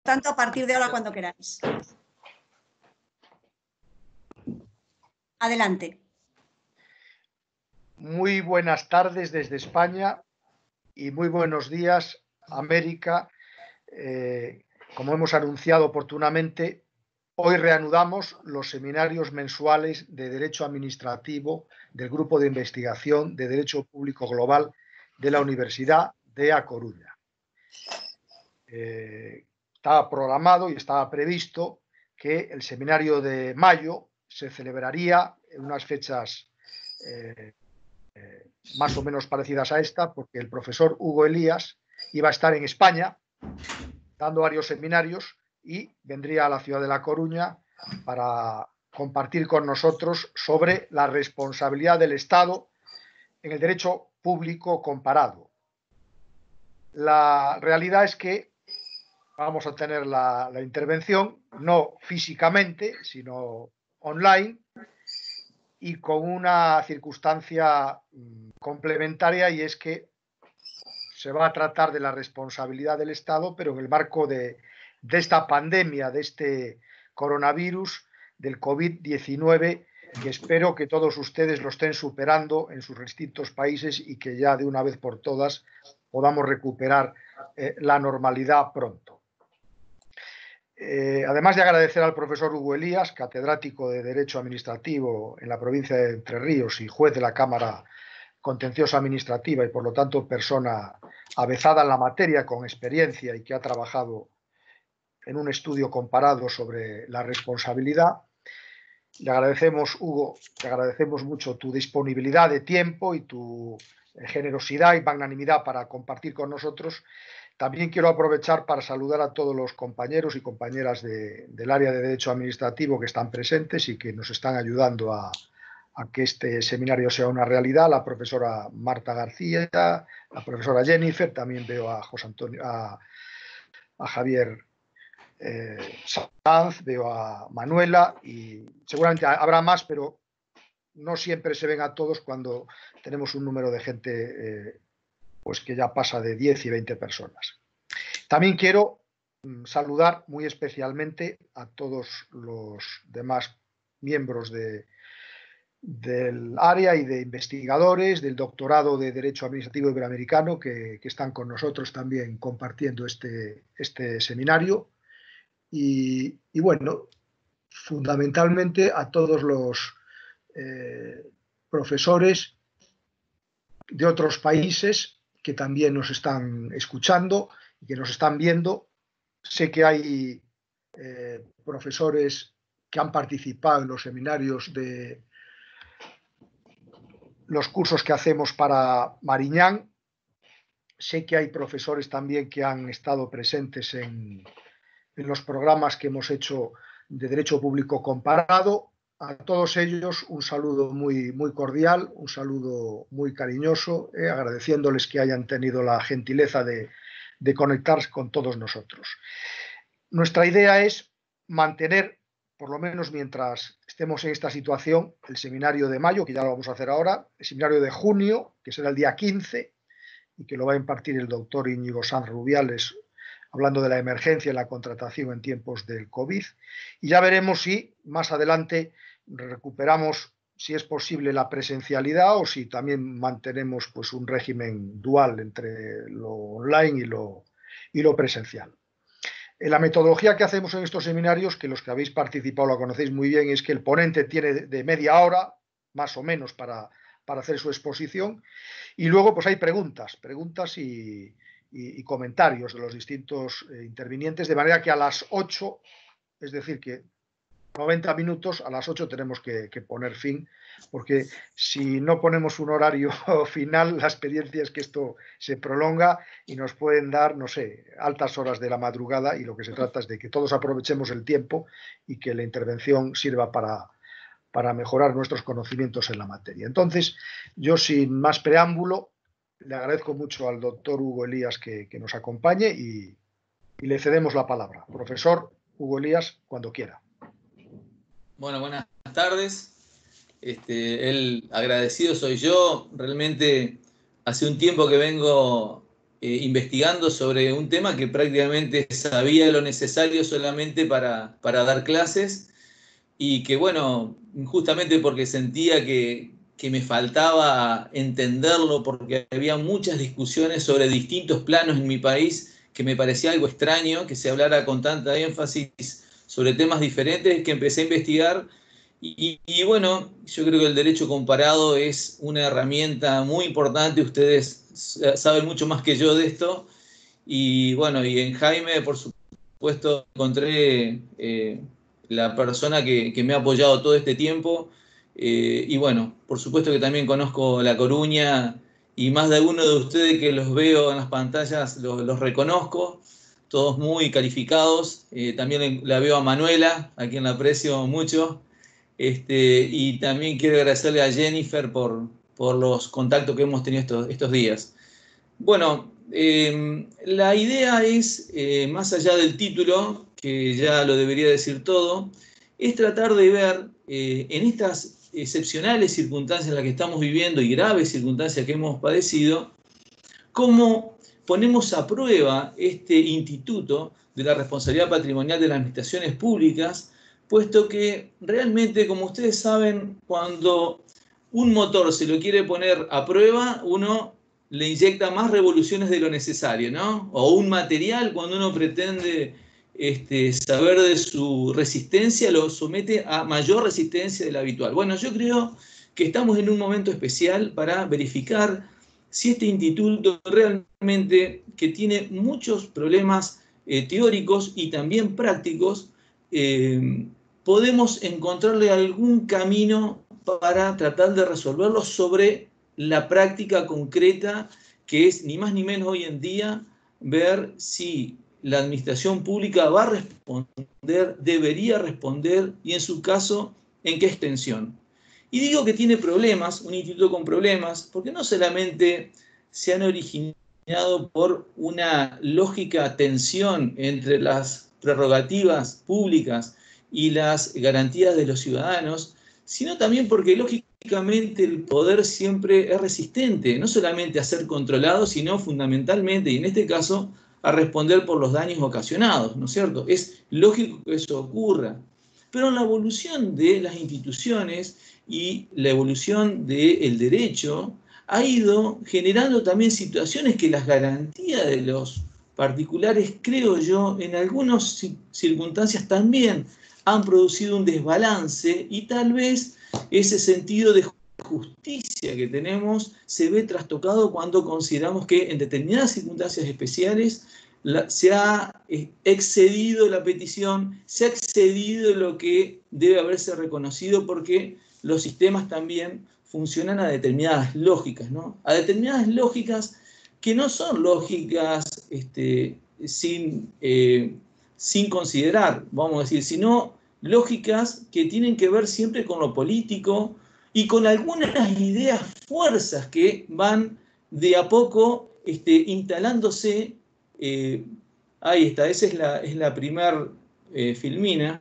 tanto, a partir de ahora, cuando queráis. Adelante. Muy buenas tardes desde España y muy buenos días, América. Como hemos anunciado oportunamente, hoy reanudamos los seminarios mensuales de Derecho Administrativo del Grupo de Investigación de Derecho Público Global de la Universidad de A Coruña. Estaba programado y estaba previsto que el seminario de mayo se celebraría en unas fechas más o menos parecidas a esta, porque el profesor Hugo Elías iba a estar en España dando varios seminarios y vendría a la ciudad de La Coruña para compartir con nosotros sobre la responsabilidad del Estado en el derecho público comparado. La realidad es que vamos a tener la intervención, no físicamente, sino online, y con una circunstancia complementaria, y es que se va a tratar de la responsabilidad del Estado, pero en el marco de esta pandemia, de este coronavirus, del COVID-19, que espero que todos ustedes lo estén superando en sus distintos países y que ya de una vez por todas podamos recuperar la normalidad pronto. Además de agradecer al profesor Hugo Elías, catedrático de Derecho Administrativo en la provincia de Entre Ríos y juez de la Cámara Contenciosa Administrativa y por lo tanto persona avezada en la materia con experiencia y que ha trabajado en un estudio comparado sobre la responsabilidad, le agradecemos, Hugo, te agradecemos mucho tu disponibilidad de tiempo y tu generosidad y magnanimidad para compartir con nosotros. También quiero aprovechar para saludar a todos los compañeros y compañeras del área de Derecho Administrativo que están presentes y que nos están ayudando a que este seminario sea una realidad. La profesora Marta García, la profesora Jennifer, también veo a José Antonio, a Javier Sanz, veo a Manuela y seguramente habrá más, pero no siempre se ven a todos cuando tenemos un número de gente pues que ya pasa de 10 y 20 personas. También quiero saludar muy especialmente a todos los demás miembros del área y de investigadores del doctorado de Derecho Administrativo Iberoamericano que están con nosotros también compartiendo este seminario y bueno, fundamentalmente a todos los profesores de otros países que también nos están escuchando y que nos están viendo. Sé que hay profesores que han participado en los seminarios de los cursos que hacemos para Mariñán. Sé que hay profesores también que han estado presentes en los programas que hemos hecho de Derecho Público Comparado. A todos ellos un saludo muy, muy cordial, un saludo muy cariñoso, agradeciéndoles que hayan tenido la gentileza de conectarse con todos nosotros. Nuestra idea es mantener, por lo menos mientras estemos en esta situación, el seminario de mayo, que ya lo vamos a hacer ahora, el seminario de junio, que será el día 15, y que lo va a impartir el doctor Íñigo Sanz Rubiales, hablando de la emergencia en la contratación en tiempos del COVID. Y ya veremos si más adelante recuperamos, si es posible, la presencialidad o si también mantenemos pues, un régimen dual entre lo online y lo presencial. La metodología que hacemos en estos seminarios, que los que habéis participado lo conocéis muy bien, es que el ponente tiene de media hora, más o menos, para hacer su exposición, y luego pues hay preguntas y comentarios de los distintos intervinientes, de manera que a las 8, es decir, que 90 minutos, a las 8 tenemos que poner fin, porque si no ponemos un horario final, la experiencia es que esto se prolonga y nos pueden dar, no sé, altas horas de la madrugada, y lo que se trata es de que todos aprovechemos el tiempo y que la intervención sirva para mejorar nuestros conocimientos en la materia. Entonces, yo sin más preámbulo, le agradezco mucho al doctor Hugo Elías que nos acompañe y le cedemos la palabra. Profesor Hugo Elías, cuando quiera. Bueno, buenas tardes. El agradecido soy yo. Realmente hace un tiempo que vengo investigando sobre un tema que prácticamente sabía lo necesario solamente para dar clases, y que bueno, justamente porque sentía que me faltaba entenderlo, porque había muchas discusiones sobre distintos planos en mi país, que me parecía algo extraño que se hablara con tanta énfasis sobre temas diferentes, que empecé a investigar. Y bueno, yo creo que el derecho comparado es una herramienta muy importante. Ustedes saben mucho más que yo de esto. Y bueno, y en Jaime, por supuesto, encontré la persona que me ha apoyado todo este tiempo. Y bueno, por supuesto que también conozco La Coruña, y más de alguno de ustedes que los veo en las pantallas los reconozco, todos muy calificados. También la veo a Manuela, a quien la aprecio mucho. Y también quiero agradecerle a Jennifer por los contactos que hemos tenido estos días. Bueno, la idea es, más allá del título, que ya lo debería decir todo, es tratar de ver en estas excepcionales circunstancias en las que estamos viviendo y graves circunstancias que hemos padecido, cómo ponemos a prueba este instituto de la responsabilidad patrimonial de las administraciones públicas, puesto que realmente, como ustedes saben, cuando un motor se lo quiere poner a prueba, uno le inyecta más revoluciones de lo necesario, ¿no? O un material, cuando uno pretende saber de su resistencia, lo somete a mayor resistencia de la habitual. Bueno, yo creo que estamos en un momento especial para verificar si este instituto realmente, que tiene muchos problemas teóricos y también prácticos, podemos encontrarle algún camino para tratar de resolverlo sobre la práctica concreta, que es ni más ni menos hoy en día ver si la administración pública va a responder, debería responder, y en su caso, en qué extensión. Y digo que tiene problemas, un instituto con problemas, porque no solamente se han originado por una lógica tensión entre las prerrogativas públicas y las garantías de los ciudadanos, sino también porque lógicamente el poder siempre es resistente, no solamente a ser controlado, sino fundamentalmente, y en este caso, a responder por los daños ocasionados, ¿no es cierto? Es lógico que eso ocurra. Pero en la evolución de las instituciones y la evolución del derecho ha ido generando también situaciones que las garantías de los particulares, creo yo, en algunas circunstancias también han producido un desbalance, y tal vez ese sentido de justicia que tenemos se ve trastocado cuando consideramos que en determinadas circunstancias especiales se ha excedido la petición, se ha excedido lo que debe haberse reconocido, porque los sistemas también funcionan a determinadas lógicas, ¿no? A determinadas lógicas que no son lógicas sin considerar, vamos a decir, sino lógicas que tienen que ver siempre con lo político y con algunas ideas, fuerzas que van de a poco instalándose. Ahí está, esa es la primer filmina.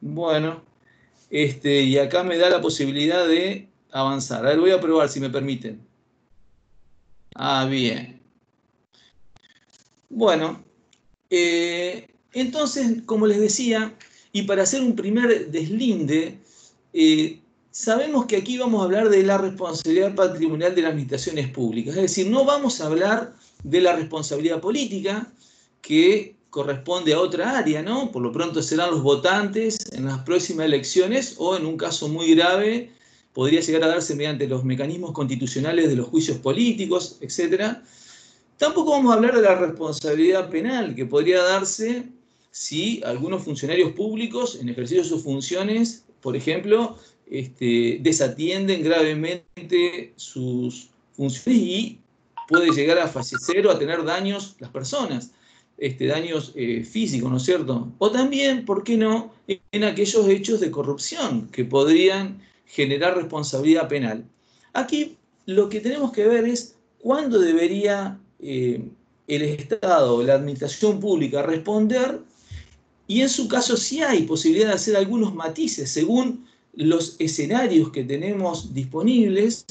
Bueno, y acá me da la posibilidad de avanzar. A ver, voy a probar si me permiten. Ah, bien. Bueno, entonces, como les decía, y para hacer un primer deslinde, sabemos que aquí vamos a hablar de la responsabilidad patrimonial de las administraciones públicas. Es decir, no vamos a hablar de la responsabilidad política, que corresponde a otra área, ¿no? Por lo pronto serán los votantes en las próximas elecciones, o en un caso muy grave, podría llegar a darse mediante los mecanismos constitucionales de los juicios políticos, etc. Tampoco vamos a hablar de la responsabilidad penal, que podría darse si algunos funcionarios públicos, en ejercicio de sus funciones, por ejemplo, desatienden gravemente sus funciones y puede llegar a fallecer o a tener daños las personas, daños físicos, ¿no es cierto? O también, ¿por qué no?, en aquellos hechos de corrupción que podrían generar responsabilidad penal. Aquí lo que tenemos que ver es cuándo debería el Estado, la administración pública, responder, y en su caso sí hay posibilidad de hacer algunos matices según los escenarios que tenemos disponibles,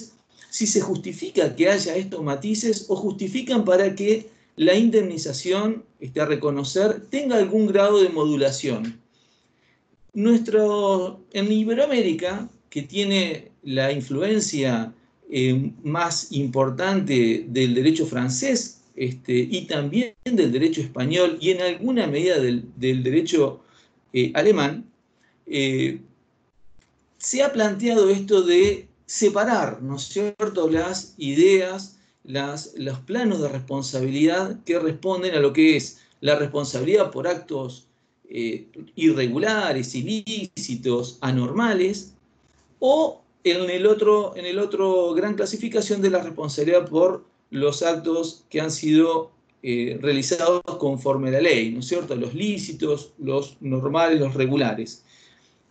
si se justifica que haya estos matices o justifican para que la indemnización a reconocer tenga algún grado de modulación. En Iberoamérica, que tiene la influencia más importante del derecho francés y también del derecho español y en alguna medida del derecho alemán, se ha planteado esto de separar, ¿no es cierto?, las ideas, los planos de responsabilidad que responden a lo que es la responsabilidad por actos irregulares, ilícitos, anormales, o en el otro gran clasificación de la responsabilidad por los actos que han sido realizados conforme a la ley, ¿no es cierto?, los lícitos, los normales, los regulares.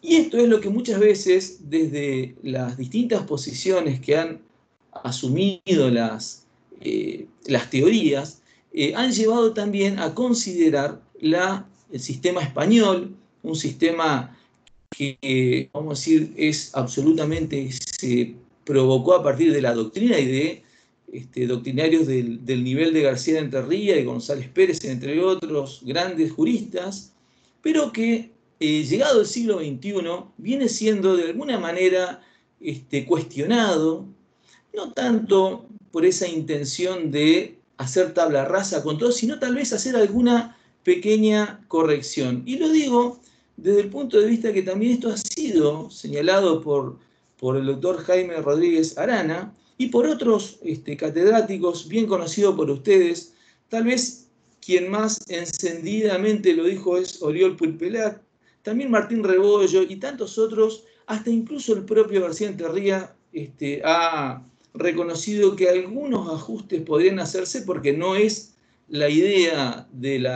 Y esto es lo que muchas veces, desde las distintas posiciones que han asumido las teorías, han llevado también a considerar el sistema español, un sistema que, vamos a decir, se provocó a partir de la doctrina y de doctrinarios del nivel de García de Enterría y González Pérez, entre otros grandes juristas, pero que llegado el siglo XXI viene siendo de alguna manera cuestionado, no tanto por esa intención de hacer tabla rasa con todo, sino tal vez hacer alguna pequeña corrección. Y lo digo desde el punto de vista que también esto ha sido señalado por el doctor Jaime Rodríguez Arana y por otros catedráticos bien conocidos por ustedes. Tal vez quien más encendidamente lo dijo es Oriol Pulpelat, también Martín Rebollo y tantos otros, hasta incluso el propio García Enterría ha reconocido que algunos ajustes podrían hacerse porque no es la idea del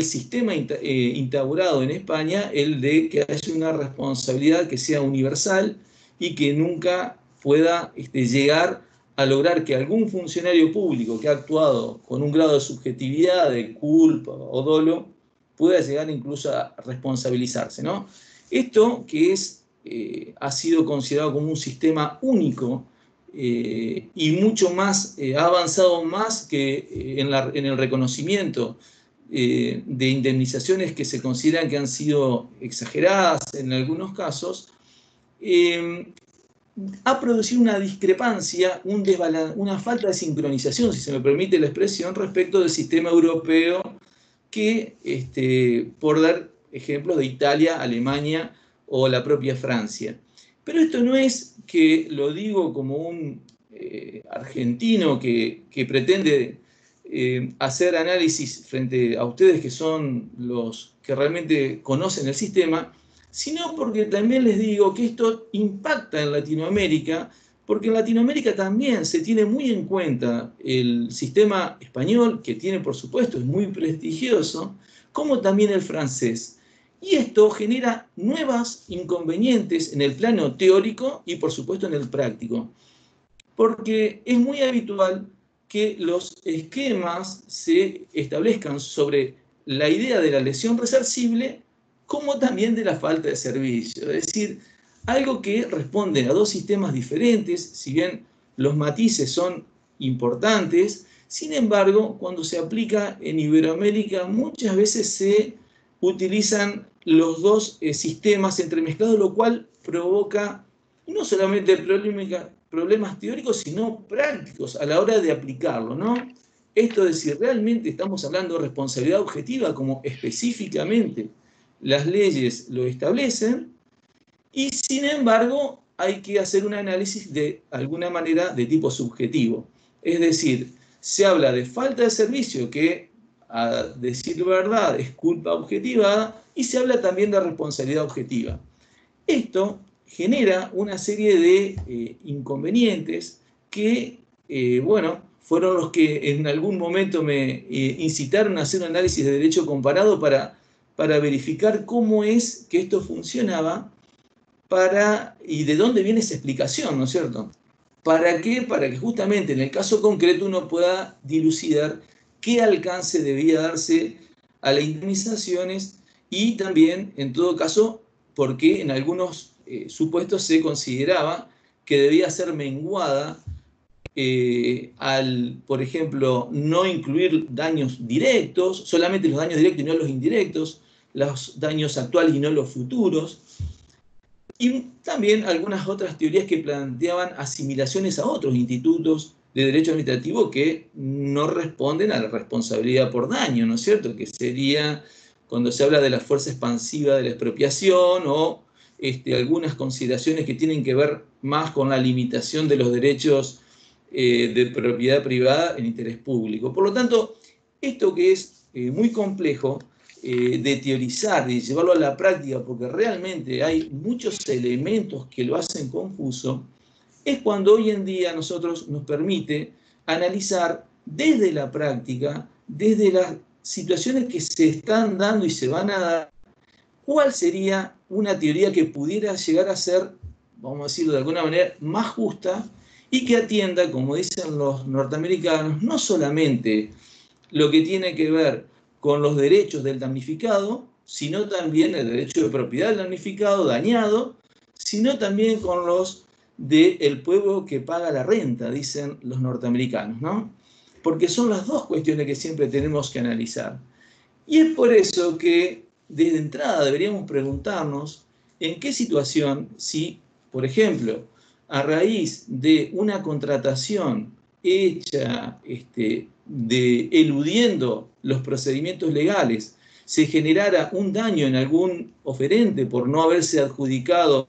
sistema instaurado en España el de que haya una responsabilidad que sea universal y que nunca pueda llegar a lograr que algún funcionario público que ha actuado con un grado de subjetividad, de culpa o dolo, pueda llegar incluso a responsabilizarse, ¿no? Esto que ha sido considerado como un sistema único y mucho más, ha avanzado más que en el reconocimiento de indemnizaciones que se consideran que han sido exageradas en algunos casos, ha producido una discrepancia, una falta de sincronización, si se me permite la expresión, respecto del sistema europeo que, por dar ejemplos de Italia, Alemania o la propia Francia. Pero esto no es que lo digo como un argentino que pretende hacer análisis frente a ustedes que son los que realmente conocen el sistema, sino porque también les digo que esto impacta en Latinoamérica, porque en Latinoamérica también se tiene muy en cuenta el sistema español, que tiene, por supuesto, es muy prestigioso, como también el francés. Y esto genera nuevos inconvenientes en el plano teórico y, por supuesto, en el práctico. Porque es muy habitual que los esquemas se establezcan sobre la idea de la lesión resarcible como también de la falta de servicio. Es decir, algo que responde a dos sistemas diferentes, si bien los matices son importantes, sin embargo, cuando se aplica en Iberoamérica, muchas veces se utilizan los dos sistemas entremezclados, lo cual provoca no solamente problemas teóricos, sino prácticos a la hora de aplicarlo, ¿no? Esto es decir, realmente estamos hablando de responsabilidad objetiva, como específicamente las leyes lo establecen, y sin embargo hay que hacer un análisis de alguna manera de tipo subjetivo. Es decir, se habla de falta de servicio, que a decir verdad es culpa objetivada, y se habla también de responsabilidad objetiva. Esto genera una serie de inconvenientes que, bueno, fueron los que en algún momento me incitaron a hacer un análisis de derecho comparado para verificar cómo es que esto funcionaba y de dónde viene esa explicación, ¿no es cierto? ¿Para qué? Para que justamente en el caso concreto uno pueda dilucidar qué alcance debía darse a las indemnizaciones y también, en todo caso, por qué en algunos supuestos se consideraba que debía ser menguada al, por ejemplo, no incluir daños directos, solamente los daños directos y no los indirectos, los daños actuales y no los futuros, y también algunas otras teorías que planteaban asimilaciones a otros institutos de derecho administrativo que no responden a la responsabilidad por daño, ¿no es cierto? Que sería cuando se habla de la fuerza expansiva de la expropiación o algunas consideraciones que tienen que ver más con la limitación de los derechos de propiedad privada en interés público. Por lo tanto, esto que es muy complejo de teorizar, de llevarlo a la práctica, porque realmente hay muchos elementos que lo hacen confuso, es cuando hoy en día nosotros nos permite analizar desde la práctica, desde las situaciones que se están dando y se van a dar, cuál sería una teoría que pudiera llegar a ser, vamos a decirlo de alguna manera, más justa y que atienda, como dicen los norteamericanos, no solamente lo que tiene que ver con los derechos del damnificado, sino también el derecho de propiedad del damnificado dañado, sino también con los del pueblo que paga la renta, dicen los norteamericanos, ¿no? Porque son las dos cuestiones que siempre tenemos que analizar. Y es por eso que desde entrada deberíamos preguntarnos en qué situación, si, por ejemplo, a raíz de una contratación hecha eludiendo los procedimientos legales, se generara un daño en algún oferente por no haberse adjudicado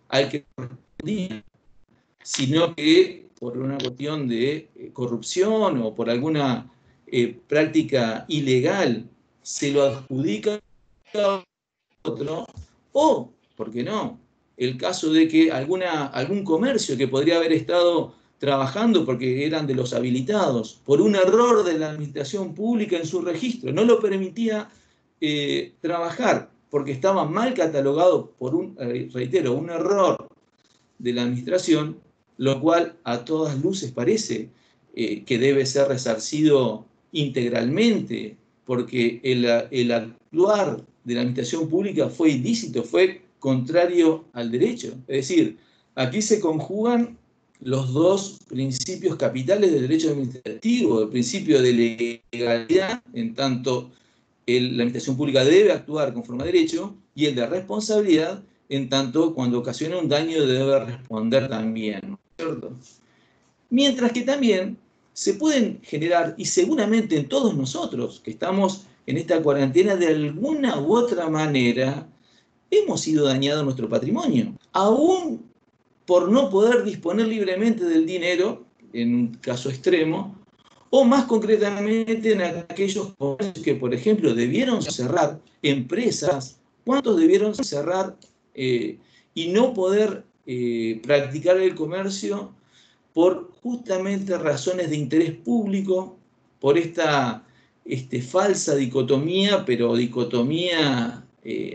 al que correspondía, sino que por una cuestión de corrupción o por alguna práctica ilegal se lo adjudica a otro, o, ¿por qué no?, el caso de que algún comercio que podría haber estado trabajando porque eran de los habilitados, por un error de la administración pública en su registro, no lo permitía trabajar porque estaba mal catalogado por reitero, un error de la administración, lo cual a todas luces parece que debe ser resarcido integralmente, porque el actuar de la administración pública fue ilícito, fue contrario al derecho. Es decir, aquí se conjugan los dos principios capitales del derecho administrativo, el principio de legalidad, en tanto la administración pública debe actuar conforme a derecho, y el de responsabilidad, en tanto cuando ocasiona un daño debe responder también, ¿no es cierto? Mientras que también se pueden generar, y seguramente en todos nosotros que estamos en esta cuarentena, de alguna u otra manera, hemos sido dañados nuestro patrimonio. Aún por no poder disponer libremente del dinero, en un caso extremo, o más concretamente en aquellos que, por ejemplo, debieron cerrar empresas. ¿Cuántos debieron cerrar y no poder practicar el comercio por justamente razones de interés público, por esta falsa dicotomía, pero dicotomía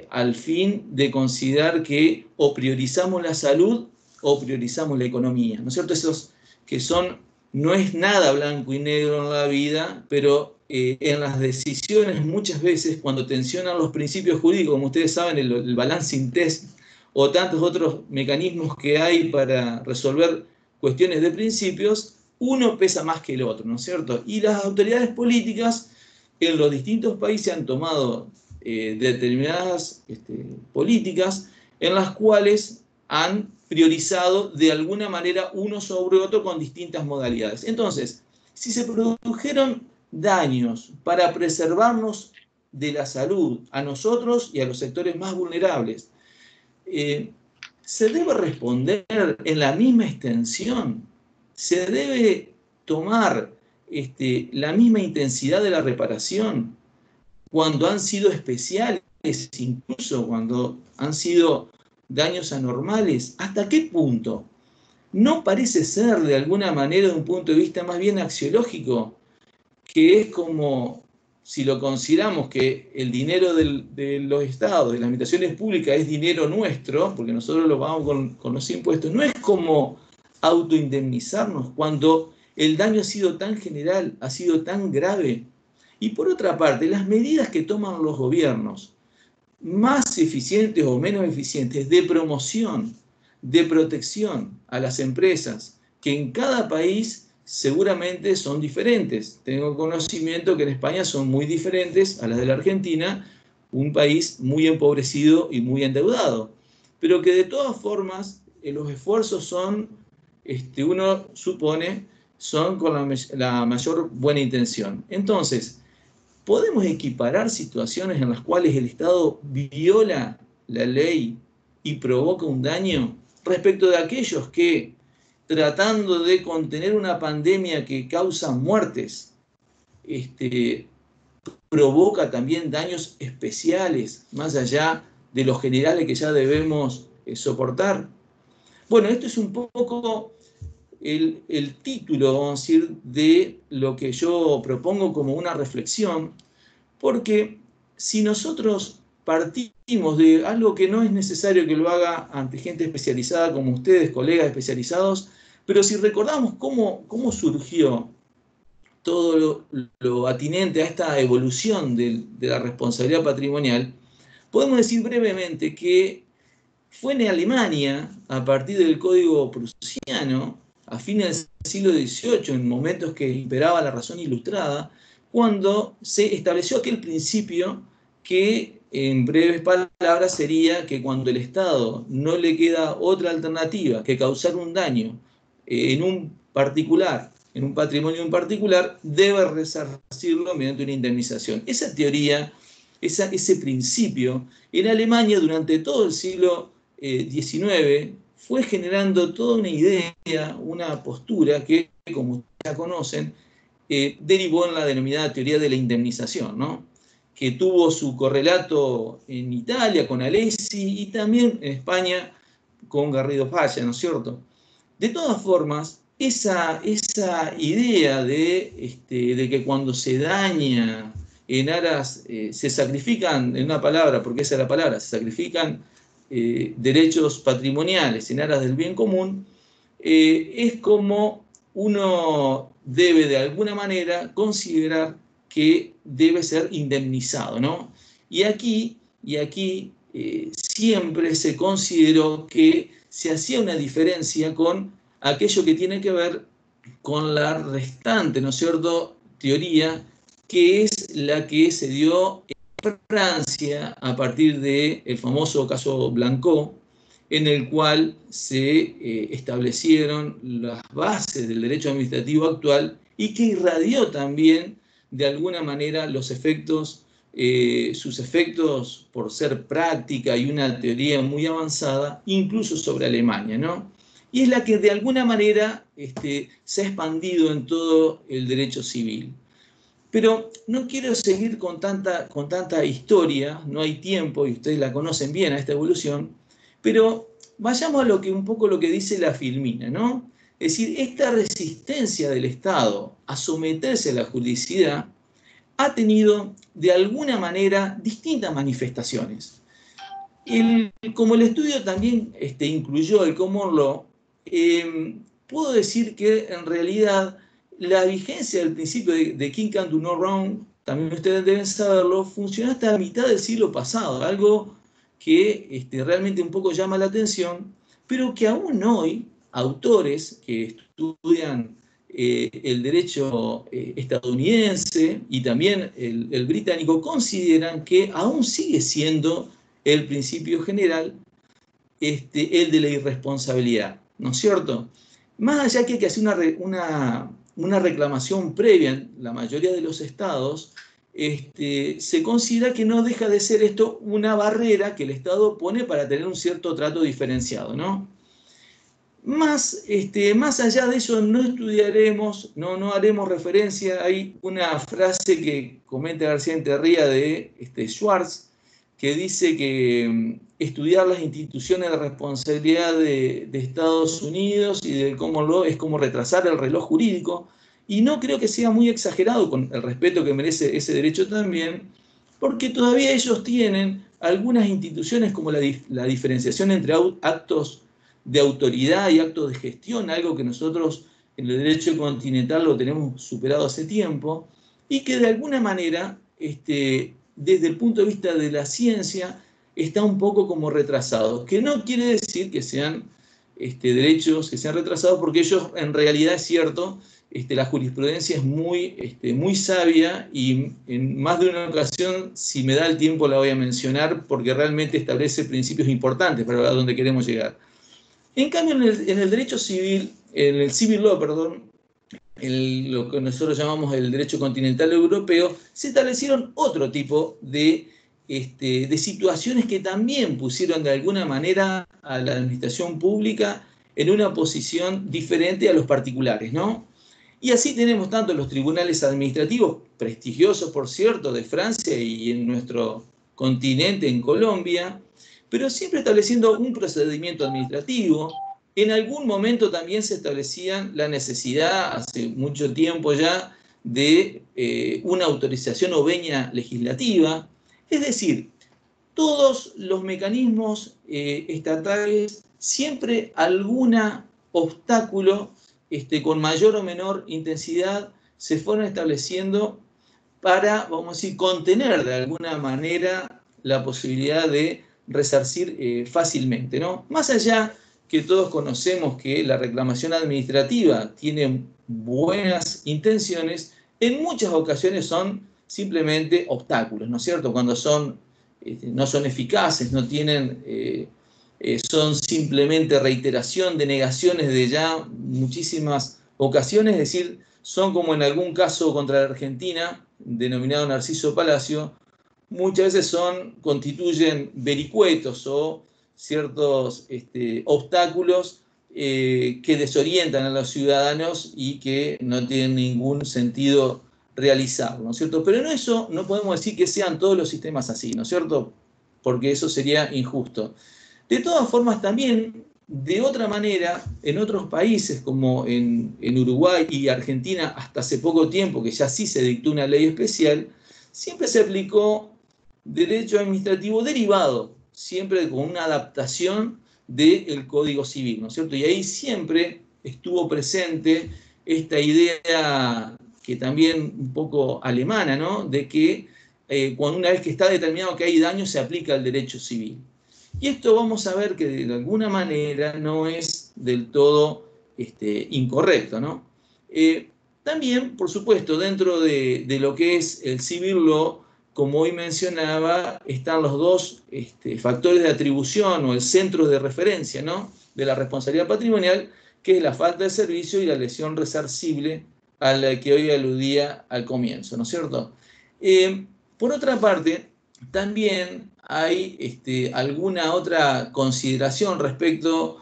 al fin de considerar que o priorizamos la salud o priorizamos la economía, ¿no es cierto? Esos que no es nada blanco y negro en la vida, pero en las decisiones muchas veces cuando tensionan los principios jurídicos, como ustedes saben, el balancing test o tantos otros mecanismos que hay para resolver cuestiones de principios, uno pesa más que el otro, ¿no es cierto? Y las autoridades políticas en los distintos países han tomado determinadas políticas en las cuales han priorizado de alguna manera uno sobre otro con distintas modalidades. Entonces, si se produjeron daños para preservarnos de la salud a nosotros y a los sectores más vulnerables, se debe responder en la misma extensión, se debe tomar la misma intensidad de la reparación cuando han sido especiales, incluso cuando han sido daños anormales. ¿Hasta qué punto? ¿No parece ser de alguna manera, de un punto de vista más bien axiológico, que es como si lo consideramos que el dinero de los estados, de las administraciones públicas, es dinero nuestro, porque nosotros lo pagamos con los impuestos, no es como autoindemnizarnos cuando el daño ha sido tan general, ha sido tan grave? Y por otra parte, las medidas que toman los gobiernos, más eficientes o menos eficientes, de promoción, de protección a las empresas que en cada país seguramente son diferentes. Tengo conocimiento que en España son muy diferentes a las de la Argentina, un país muy empobrecido y muy endeudado, pero que de todas formas los esfuerzos son, uno supone, son con la mayor buena intención. Entonces, ¿podemos equiparar situaciones en las cuales el Estado viola la ley y provoca un daño respecto de aquellos que, tratando de contener una pandemia que causa muertes, provoca también daños especiales, más allá de los generales que ya debemos soportar? Bueno, esto es un poco el título, vamos a decir, de lo que yo propongo como una reflexión, porque si nosotros partimos de algo que no es necesario que lo haga ante gente especializada como ustedes, colegas especializados, pero si recordamos cómo surgió todo lo atinente a esta evolución de la responsabilidad patrimonial, podemos decir brevemente que fue en Alemania, a partir del Código Prusiano, a fines del siglo XVIII, en momentos que imperaba la razón ilustrada, cuando se estableció aquel principio que, en breves palabras, sería que cuando el Estado no le queda otra alternativa que causar un daño en un particular, en un patrimonio en particular, debe resarcirlo mediante una indemnización. Esa teoría, ese principio, en Alemania durante todo el siglo XIX fue generando toda una idea, una postura que, como ustedes ya conocen, derivó en la denominada teoría de la indemnización, ¿no? Que tuvo su correlato en Italia con Alessi y también en España con Garrido Falla, ¿no es cierto? De todas formas, esa idea de que cuando se daña en aras, se sacrifican, en una palabra, porque esa es la palabra, se sacrifican derechos patrimoniales en aras del bien común, es como uno debe de alguna manera considerar que debe ser indemnizado, ¿no? Y aquí siempre se consideró que se hacía una diferencia con aquello que tiene que ver con la restante, ¿no es cierto?, teoría, que es la que se dio en Francia a partir del famoso caso Blanco, en el cual se establecieron las bases del derecho administrativo actual y que irradió también, de alguna manera, los efectos, sus efectos por ser práctica y una teoría muy avanzada, incluso sobre Alemania, ¿no? Y es la que de alguna manera se ha expandido en todo el derecho civil. Pero no quiero seguir con tanta historia, no hay tiempo y ustedes la conocen bien a esta evolución, pero vayamos a un poco lo que dice la Filmina, ¿no? Es decir, esta resistencia del Estado a someterse a la juridicidad ha tenido de alguna manera distintas manifestaciones. Como el estudio también incluyó el common law, puedo decir que en realidad la vigencia del principio de King can do no wrong, también ustedes deben saberlo, funcionó hasta la mitad del siglo pasado, algo que realmente un poco llama la atención, pero que aún hoy autores que estudian el derecho estadounidense y también el británico consideran que aún sigue siendo el principio general, el de la irresponsabilidad, ¿no es cierto? Más allá que hay que hacer una reclamación previa en la mayoría de los estados, se considera que no deja de ser esto una barrera que el Estado pone para tener un cierto trato diferenciado, ¿no? Más allá de eso no estudiaremos, no haremos referencia. Hay una frase que comenta García Enterría de Schwartz, que dice que estudiar las instituciones de responsabilidad de Estados Unidos y del common law es como retrasar el reloj jurídico, y no creo que sea muy exagerado, con el respeto que merece ese derecho también, porque todavía ellos tienen algunas instituciones como la diferenciación entre actos de autoridad y actos de gestión, algo que nosotros en el derecho continental lo tenemos superado hace tiempo, y que de alguna manera, desde el punto de vista de la ciencia, está un poco como retrasado, que no quiere decir que sean derechos que se han retrasado, porque ellos, en realidad es cierto, la jurisprudencia es muy sabia y en más de una ocasión, si me da el tiempo, la voy a mencionar porque realmente establece principios importantes para a donde queremos llegar. En cambio, en el derecho civil, en el civil law, perdón, lo que nosotros llamamos el derecho continental europeo, se establecieron otro tipo de situaciones que también pusieron de alguna manera a la administración pública en una posición diferente a los particulares, ¿no? Y así tenemos tanto los tribunales administrativos, prestigiosos por cierto, de Francia y en nuestro continente, en Colombia, pero siempre estableciendo un procedimiento administrativo. En algún momento también se establecía la necesidad, hace mucho tiempo ya, de una autorización o venia legislativa. Es decir, todos los mecanismos estatales, siempre algún obstáculo con mayor o menor intensidad se fueron estableciendo para, vamos a decir, contener de alguna manera la posibilidad de resarcir fácilmente, ¿no? Más allá que todos conocemos que la reclamación administrativa tiene buenas intenciones, en muchas ocasiones son simplemente obstáculos, ¿no es cierto? Cuando no son eficaces, no tienen, son simplemente reiteración de negaciones de ya muchísimas ocasiones, es decir, son como en algún caso contra la Argentina, denominado Narciso Palacio, muchas veces constituyen vericuetos o ciertos obstáculos que desorientan a los ciudadanos y que no tienen ningún sentido realizarlo, ¿no es cierto? Pero eso no podemos decir que sean todos los sistemas así, ¿no es cierto? Porque eso sería injusto. De todas formas, también, de otra manera, en otros países como en Uruguay y Argentina, hasta hace poco tiempo, que ya sí se dictó una ley especial, siempre se aplicó derecho administrativo derivado, siempre con una adaptación del Código Civil, ¿no es cierto? Y ahí siempre estuvo presente esta idea que también un poco alemana, ¿no? De que cuando una vez que está determinado que hay daño, se aplica el derecho civil. Y esto vamos a ver que de alguna manera no es del todo incorrecto, ¿no? También, por supuesto, dentro de lo que es el civil law, como hoy mencionaba, están los dos factores de atribución o el centro de referencia, ¿no? De la responsabilidad patrimonial, que es la falta de servicio y la lesión resarcible a la que hoy aludía al comienzo, ¿no es cierto? Por otra parte, también hay alguna otra consideración respecto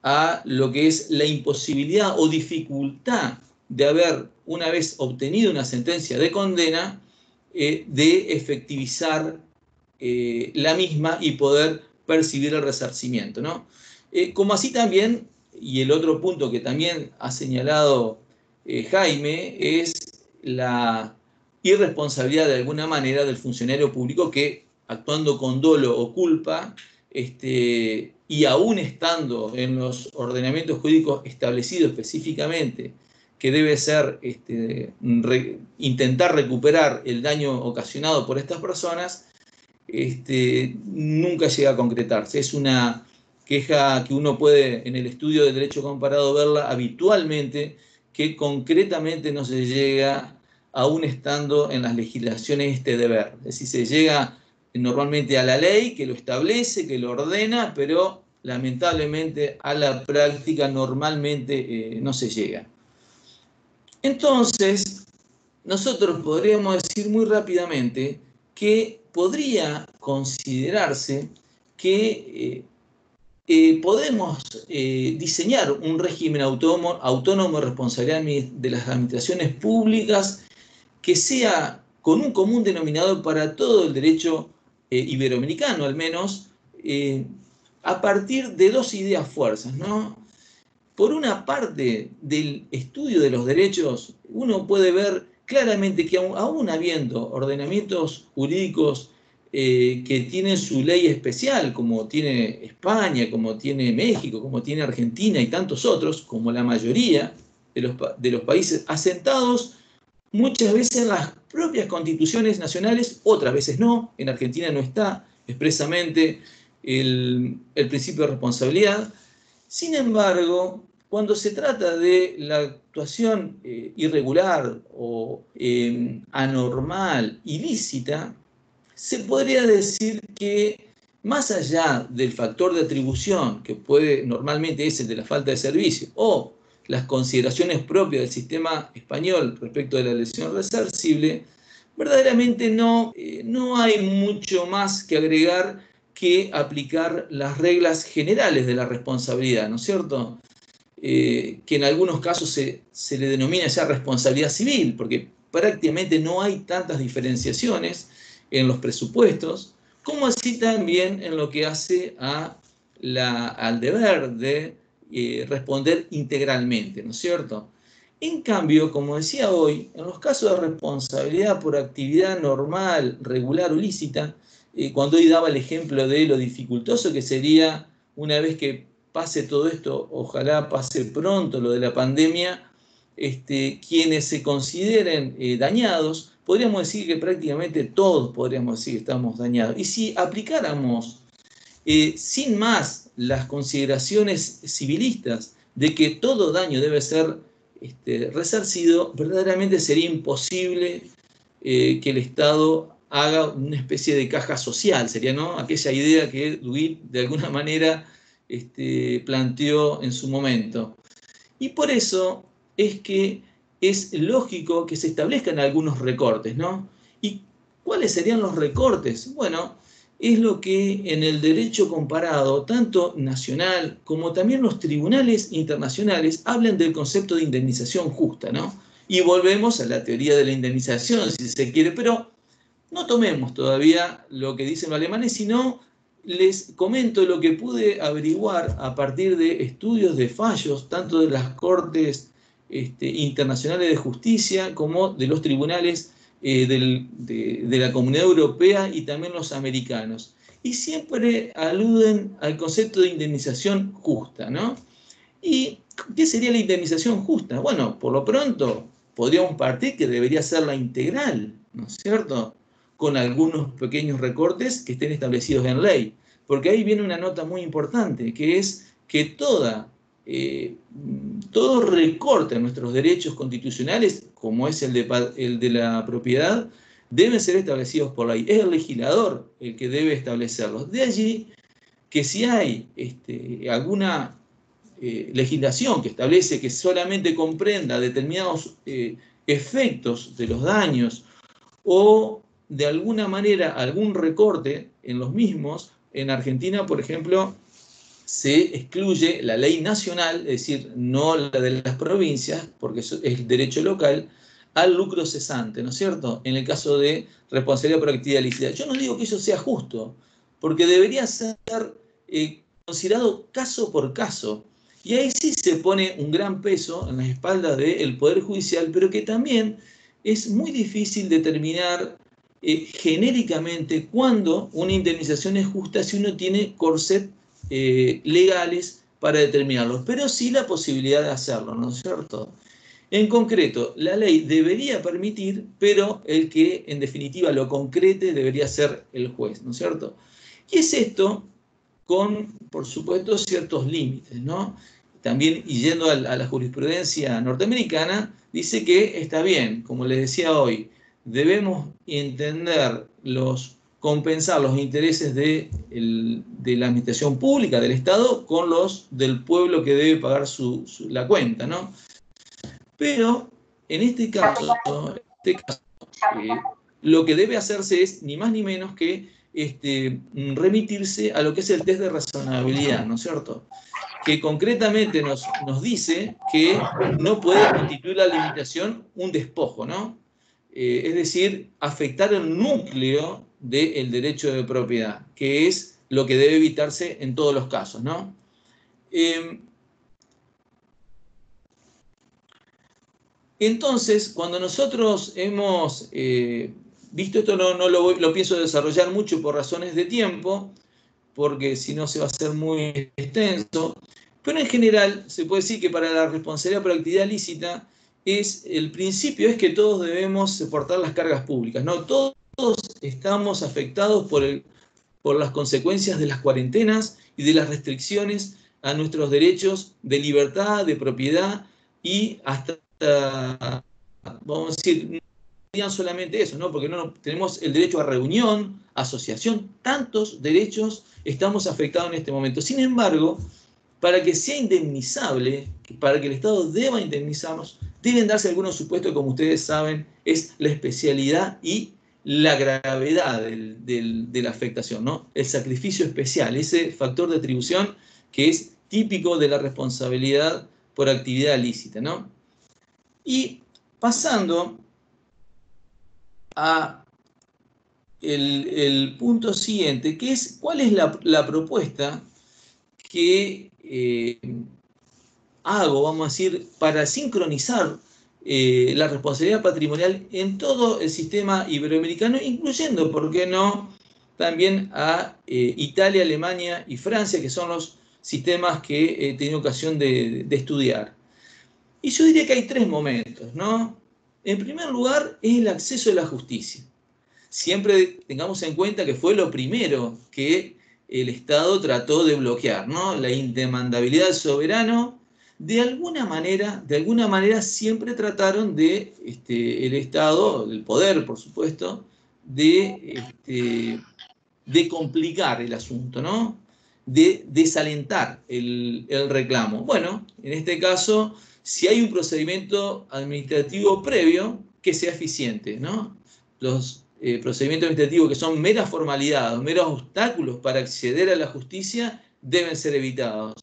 a lo que es la imposibilidad o dificultad de haber, una vez obtenido una sentencia de condena, de efectivizar la misma y poder percibir el resarcimiento, ¿no? Como así también, y el otro punto que también ha señalado Jaime, es la irresponsabilidad de alguna manera del funcionario público que, actuando con dolo o culpa, y aún estando en los ordenamientos jurídicos establecidos específicamente que debe ser intentar recuperar el daño ocasionado por estas personas, nunca llega a concretarse. Es una queja que uno puede en el estudio del derecho comparado verla habitualmente, que concretamente no se llega aún estando en las legislaciones este deber. Es decir, se llega normalmente a la ley que lo establece, que lo ordena, pero lamentablemente a la práctica normalmente no se llega. Entonces, nosotros podríamos decir muy rápidamente que podría considerarse que podemos diseñar un régimen autónomo de responsabilidad de las administraciones públicas que sea con un común denominador para todo el derecho iberoamericano, al menos, a partir de dos ideas fuerzas, ¿no? Por una parte del estudio de los derechos, uno puede ver claramente que aún habiendo ordenamientos jurídicos que tienen su ley especial, como tiene España, como tiene México, como tiene Argentina y tantos otros, como la mayoría de los países asentados, muchas veces en las propias constituciones nacionales, otras veces no. En Argentina no está expresamente el principio de responsabilidad. Sin embargo, cuando se trata de la actuación irregular o anormal, ilícita, se podría decir que más allá del factor de atribución, que normalmente es el de la falta de servicio, o las consideraciones propias del sistema español respecto de la lesión resarcible, verdaderamente no hay mucho más que agregar que aplicar las reglas generales de la responsabilidad, ¿no es cierto? Que en algunos casos se le denomina ya responsabilidad civil, porque prácticamente no hay tantas diferenciaciones en los presupuestos, como así también en lo que hace al deber de responder integralmente, ¿no es cierto? En cambio, como decía hoy, en los casos de responsabilidad por actividad normal, regular o lícita, cuando hoy daba el ejemplo de lo dificultoso que sería una vez que pase todo esto, ojalá pase pronto lo de la pandemia, quienes se consideren dañados, podríamos decir que prácticamente todos podríamos decir que estamos dañados. Y si aplicáramos sin más las consideraciones civilistas de que todo daño debe ser resarcido, verdaderamente sería imposible que el Estado haga una especie de caja social, sería, ¿no?, aquella idea que Duguid de alguna manera planteó en su momento. Y por eso es que es lógico que se establezcan algunos recortes, ¿no? ¿Y cuáles serían los recortes? Bueno, es lo que en el derecho comparado, tanto nacional como también los tribunales internacionales, hablan del concepto de indemnización justa, ¿no? Y volvemos a la teoría de la indemnización, si se quiere, pero no tomemos todavía lo que dicen los alemanes, sino les comento lo que pude averiguar a partir de estudios de fallos, tanto de las Cortes internacionales de justicia como de los tribunales de la Comunidad Europea y también los americanos. Y siempre aluden al concepto de indemnización justa, ¿no? ¿Y qué sería la indemnización justa? Bueno, por lo pronto podríamos partir que debería ser la integral, ¿no es cierto?, con algunos pequeños recortes que estén establecidos en ley. Porque ahí viene una nota muy importante, que es que todo recorte a nuestros derechos constitucionales, como es el de la propiedad, deben ser establecidos por ley. Es el legislador el que debe establecerlos. De allí que si hay alguna legislación que establece que solamente comprenda determinados efectos de los daños o de alguna manera algún recorte en los mismos, en Argentina, por ejemplo, se excluye la ley nacional, es decir, no la de las provincias, porque es el derecho local, al lucro cesante, ¿no es cierto?, en el caso de responsabilidad por actividad ilícita. Yo no digo que eso sea justo, porque debería ser considerado caso por caso. Y ahí sí se pone un gran peso en las espaldas del Poder Judicial, pero que también es muy difícil determinar genéricamente cuándo una indemnización es justa si uno tiene corset legales para determinarlos, pero sí la posibilidad de hacerlo, ¿no es cierto? En concreto, la ley debería permitir, pero el que en definitiva lo concrete debería ser el juez, ¿no es cierto? Y es esto con, por supuesto, ciertos límites, ¿no? También, y yendo a la jurisprudencia norteamericana, dice que está bien, como les decía hoy, debemos entender compensar los intereses de la administración pública, del Estado, con los del pueblo que debe pagar la cuenta, ¿no? Pero en este caso lo que debe hacerse es ni más ni menos que remitirse a lo que es el test de razonabilidad, ¿no es cierto?, que concretamente nos dice que no puede constituir la limitación un despojo, ¿no? Es decir, afectar el núcleo del derecho de propiedad, que es lo que debe evitarse en todos los casos, ¿no? Entonces, cuando nosotros hemos visto esto, no lo pienso desarrollar mucho por razones de tiempo, porque si no se va a hacer muy extenso, pero en general se puede decir que para la responsabilidad por actividad lícita el principio es que todos debemos soportar las cargas públicas, ¿no? Todos estamos afectados por las consecuencias de las cuarentenas y de las restricciones a nuestros derechos de libertad, de propiedad y hasta, vamos a decir, no digan solamente eso, ¿no? Porque no tenemos el derecho a reunión, asociación, tantos derechos estamos afectados en este momento. Sin embargo, para que sea indemnizable, para que el Estado deba indemnizarnos, deben darse algunos supuestos, como ustedes saben, es la especialidad y la gravedad de la afectación, ¿no? El sacrificio especial, ese factor de atribución que es típico de la responsabilidad por actividad lícita, ¿no? Y pasando a el punto siguiente, que es cuál es la propuesta que hago, vamos a decir, para sincronizar la responsabilidad patrimonial en todo el sistema iberoamericano, incluyendo, ¿por qué no?, también a Italia, Alemania y Francia, que son los sistemas que he tenido ocasión de estudiar. Y yo diría que hay tres momentos, ¿no? En primer lugar, es el acceso a la justicia. Siempre tengamos en cuenta que fue lo primero que el Estado trató de bloquear, ¿no? La indemandabilidad del soberano. De alguna manera siempre trataron de, el Estado, el poder, por supuesto, de complicar el asunto, ¿no? De desalentar el reclamo. Bueno, en este caso, si hay un procedimiento administrativo previo, que sea eficiente, ¿no? Los procedimientos administrativos que son meras formalidades, meros obstáculos para acceder a la justicia, deben ser evitados.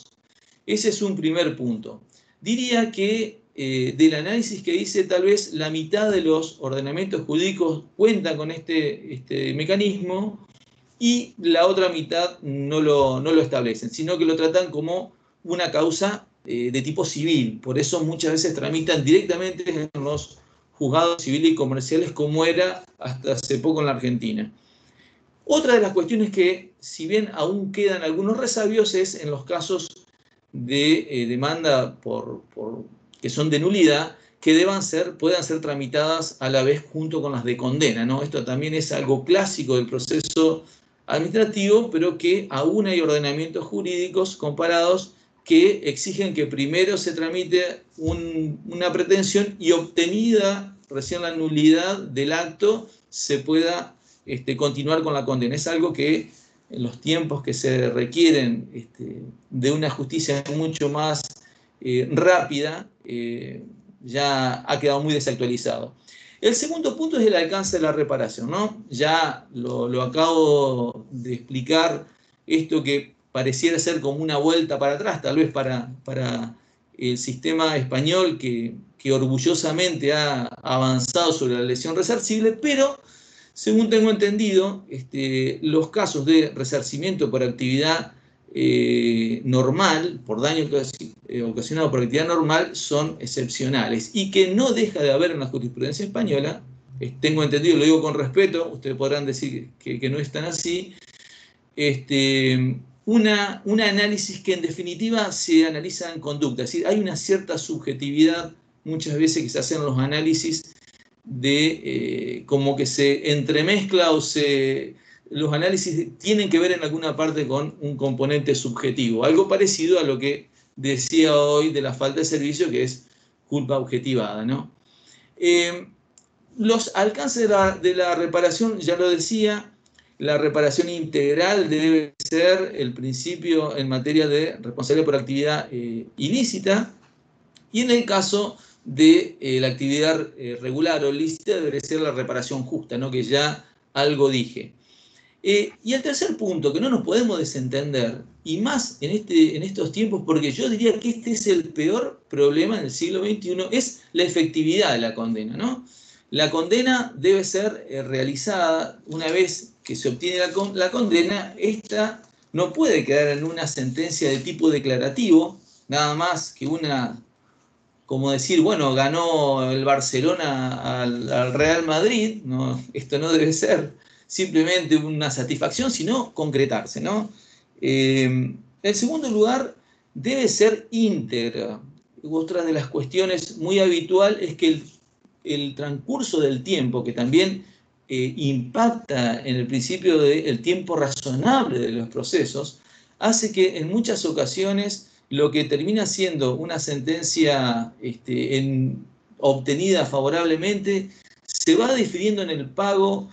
Ese es un primer punto. Diría que del análisis que hice, tal vez la mitad de los ordenamientos jurídicos cuentan con este mecanismo y la otra mitad no lo establecen, sino que lo tratan como una causa de tipo civil. Por eso muchas veces tramitan directamente en los juzgados civiles y comerciales, como era hasta hace poco en la Argentina. Otra de las cuestiones que, si bien aún quedan algunos resabios, es en los casos de demanda que son de nulidad, que puedan ser tramitadas a la vez junto con las de condena, ¿no? Esto también es algo clásico del proceso administrativo, pero que aún hay ordenamientos jurídicos comparados que exigen que primero se tramite una pretensión y, obtenida recién la nulidad del acto, se pueda continuar con la condena. Es algo que en los tiempos que se requieren de una justicia mucho más rápida, ya ha quedado muy desactualizado. El segundo punto es el alcance de la reparación, ¿no? Ya lo acabo de explicar, esto que pareciera ser como una vuelta para atrás, tal vez para el sistema español que orgullosamente ha avanzado sobre la lesión resarcible, pero según tengo entendido, los casos de resarcimiento por actividad normal, por daño ocasionado por actividad normal, son excepcionales y que no deja de haber en la jurisprudencia española, tengo entendido, lo digo con respeto, ustedes podrán decir que no es tan así, un análisis que en definitiva se analiza en conducta, es decir, hay una cierta subjetividad muchas veces que se hacen los análisis de como que se entremezcla los análisis tienen que ver en alguna parte con un componente subjetivo, algo parecido a lo que decía hoy de la falta de servicio, que es culpa objetivada, ¿no? Los alcances de la reparación, ya lo decía, la reparación integral debe ser el principio en materia de responsabilidad por actividad ilícita, y en el caso de la actividad regular o lícita debe ser la reparación justa, ¿no? Que ya algo dije. Y el tercer punto, que no nos podemos desentender, y más en estos tiempos, porque yo diría que este es el peor problema del siglo XXI, es la efectividad de la condena, ¿no? La condena debe ser realizada una vez que se obtiene la condena. Esta no puede quedar en una sentencia de tipo declarativo, nada más que como decir, bueno, ganó el Barcelona al Real Madrid. No, esto no debe ser simplemente una satisfacción, sino concretarse, ¿no? En segundo lugar, debe ser íntegra. Otra de las cuestiones muy habitual es que el transcurso del tiempo, que también impacta en el principio del tiempo razonable de los procesos, hace que en muchas ocasiones lo que termina siendo una sentencia obtenida favorablemente se va difiriendo en el pago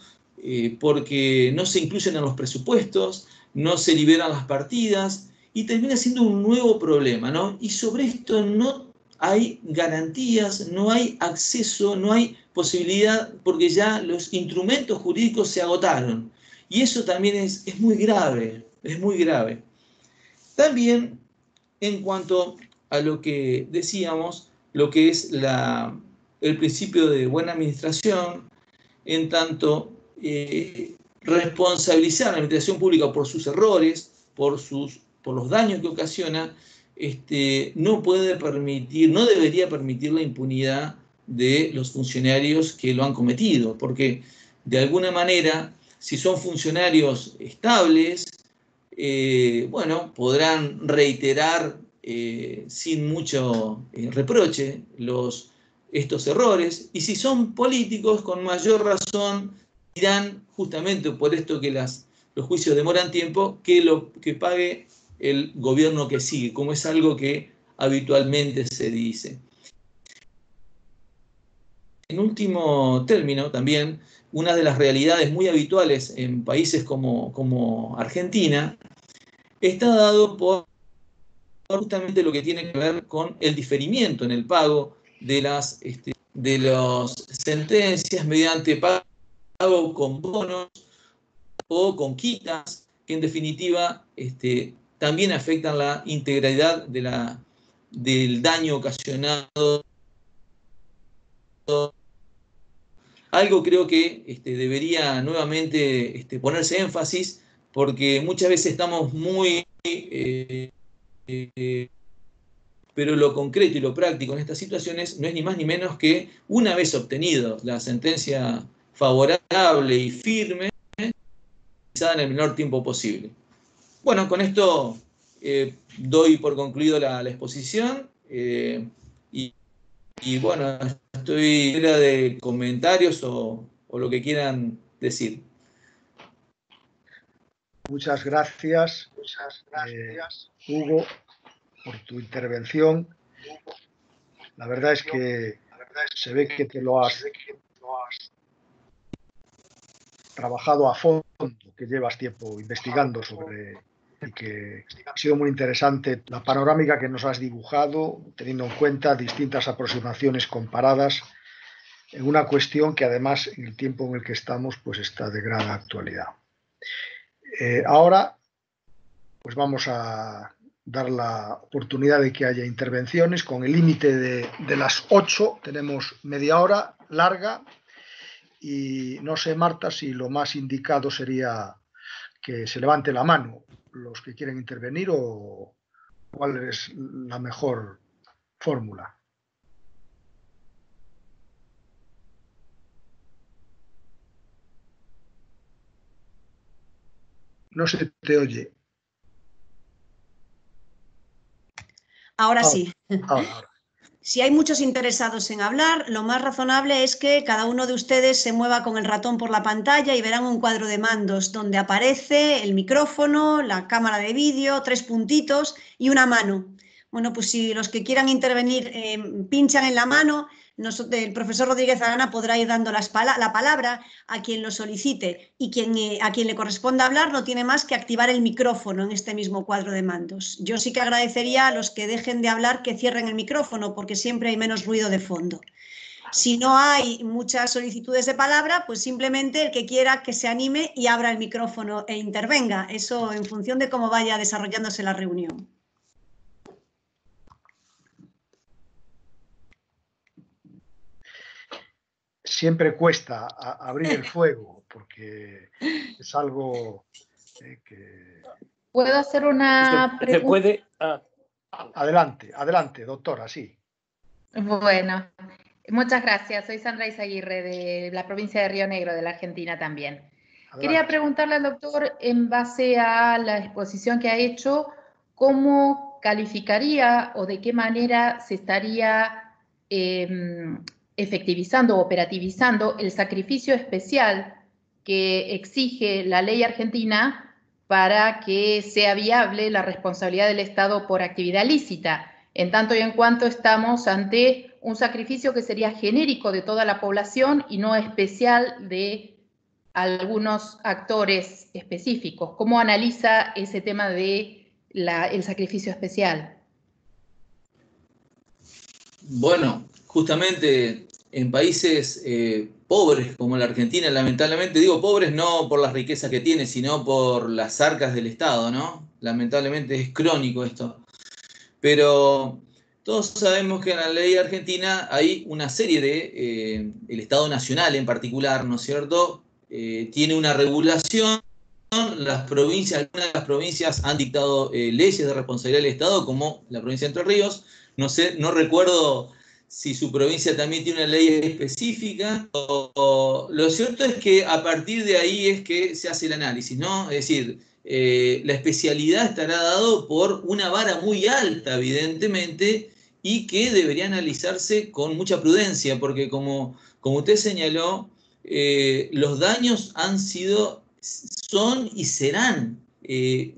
porque no se incluyen en los presupuestos, no se liberan las partidas y termina siendo un nuevo problema, ¿no? Y sobre esto no hay garantías, no hay acceso, no hay posibilidad porque ya los instrumentos jurídicos se agotaron. Y eso también es muy grave, es muy grave. También en cuanto a lo que decíamos, lo que es el principio de buena administración, en tanto responsabilizar a la administración pública por sus errores, por los daños que ocasiona, no puede permitir, no debería permitir la impunidad de los funcionarios que lo han cometido, porque de alguna manera, si son funcionarios estables, bueno, podrán reiterar sin mucho reproche estos errores, y si son políticos, con mayor razón dirán, justamente por esto que los juicios demoran tiempo, que pague el gobierno que sigue, como es algo que habitualmente se dice. En último término, también, una de las realidades muy habituales en países como Argentina está dado por justamente lo que tiene que ver con el diferimiento en el pago de las sentencias mediante pago con bonos o con quitas, que en definitiva también afectan la integralidad del daño ocasionado. Algo creo que debería nuevamente ponerse énfasis, porque muchas veces estamos muy... pero lo concreto y lo práctico en estas situaciones no es ni más ni menos que, una vez obtenido la sentencia favorable y firme, en el menor tiempo posible. Bueno, con esto doy por concluido la exposición y bueno, estoy fuera de comentarios o lo que quieran decir. Muchas gracias, Hugo, por tu intervención. La verdad es que se ve que te lo has trabajado a fondo, que llevas tiempo investigando sobre, y que ha sido muy interesante la panorámica que nos has dibujado, teniendo en cuenta distintas aproximaciones comparadas en una cuestión que además en el tiempo en el que estamos pues está de gran actualidad. Ahora pues vamos a dar la oportunidad de que haya intervenciones con el límite de las 8, tenemos media hora larga. Y no sé, Marta, si lo más indicado sería que se levante la mano los que quieren intervenir o cuál es la mejor fórmula. No se te oye. Ahora sí. Ahora. Si hay muchos interesados en hablar, lo más razonable es que cada uno de ustedes se mueva con el ratón por la pantalla y verán un cuadro de mandos donde aparece el micrófono, la cámara de vídeo, 3 puntitos y una mano. Bueno, pues si los que quieran intervenir pinchan en la mano, el profesor Rodríguez Arana podrá ir dando la palabra a quien lo solicite y a quien le corresponda hablar no tiene más que activar el micrófono en este mismo cuadro de mandos. Yo sí que agradecería a los que dejen de hablar que cierren el micrófono porque siempre hay menos ruido de fondo. Si no hay muchas solicitudes de palabra, pues simplemente el que quiera que se anime y abra el micrófono e intervenga. Eso en función de cómo vaya desarrollándose la reunión. Siempre cuesta abrir el fuego porque es algo que... ¿Puedo hacer una pregunta? ¿Se puede? Adelante, doctora, sí. Bueno, muchas gracias. Soy Sandra Izaguirre de la provincia de Río Negro, de la Argentina también. Adelante. Quería preguntarle al doctor, en base a la exposición que ha hecho, ¿cómo calificaría o de qué manera se estaría efectivizando o operativizando el sacrificio especial que exige la ley argentina para que sea viable la responsabilidad del Estado por actividad lícita, en tanto y en cuanto estamos ante un sacrificio que sería genérico de toda la población y no especial de algunos actores específicos. ¿Cómo analiza ese tema de el sacrificio especial? Bueno, justamente en países pobres como la Argentina, lamentablemente, digo pobres no por las riquezas que tiene, sino por las arcas del Estado, ¿no? Lamentablemente es crónico esto. Pero todos sabemos que en la ley argentina hay una serie de, el Estado Nacional en particular, ¿no es cierto? Tiene una regulación, las provincias, algunas de las provincias han dictado leyes de responsabilidad del Estado, como la provincia de Entre Ríos. No sé, no recuerdo si su provincia también tiene una ley específica. Lo cierto es que a partir de ahí es que se hace el análisis, ¿no? Es decir, la especialidad estará dado por una vara muy alta, evidentemente, y que debería analizarse con mucha prudencia, porque como usted señaló, los daños son y serán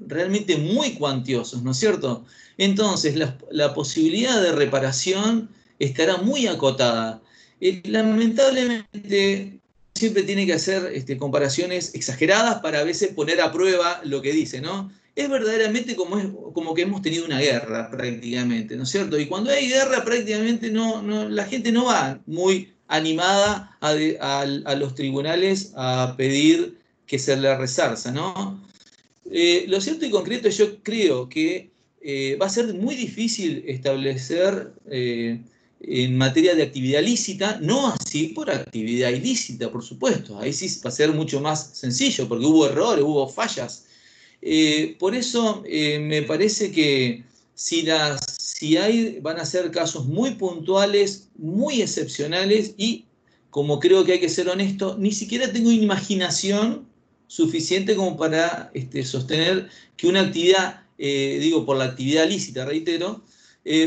realmente muy cuantiosos, ¿no es cierto? Entonces, la posibilidad de reparación estará muy acotada. Lamentablemente, siempre tiene que hacer comparaciones exageradas para a veces poner a prueba lo que dice, ¿no? Es verdaderamente como que hemos tenido una guerra prácticamente, ¿no es cierto? Y cuando hay guerra prácticamente la gente no va muy animada a los tribunales a pedir que se le resarza, ¿no? Lo cierto y concreto, yo creo que va a ser muy difícil establecer en materia de actividad lícita, no así por actividad ilícita, por supuesto. Ahí sí va a ser mucho más sencillo, porque hubo errores, hubo fallas. Por eso me parece que van a ser casos muy puntuales, muy excepcionales, y como creo que hay que ser honesto, ni siquiera tengo imaginación suficiente como para sostener que una actividad, digo por la actividad lícita, reitero,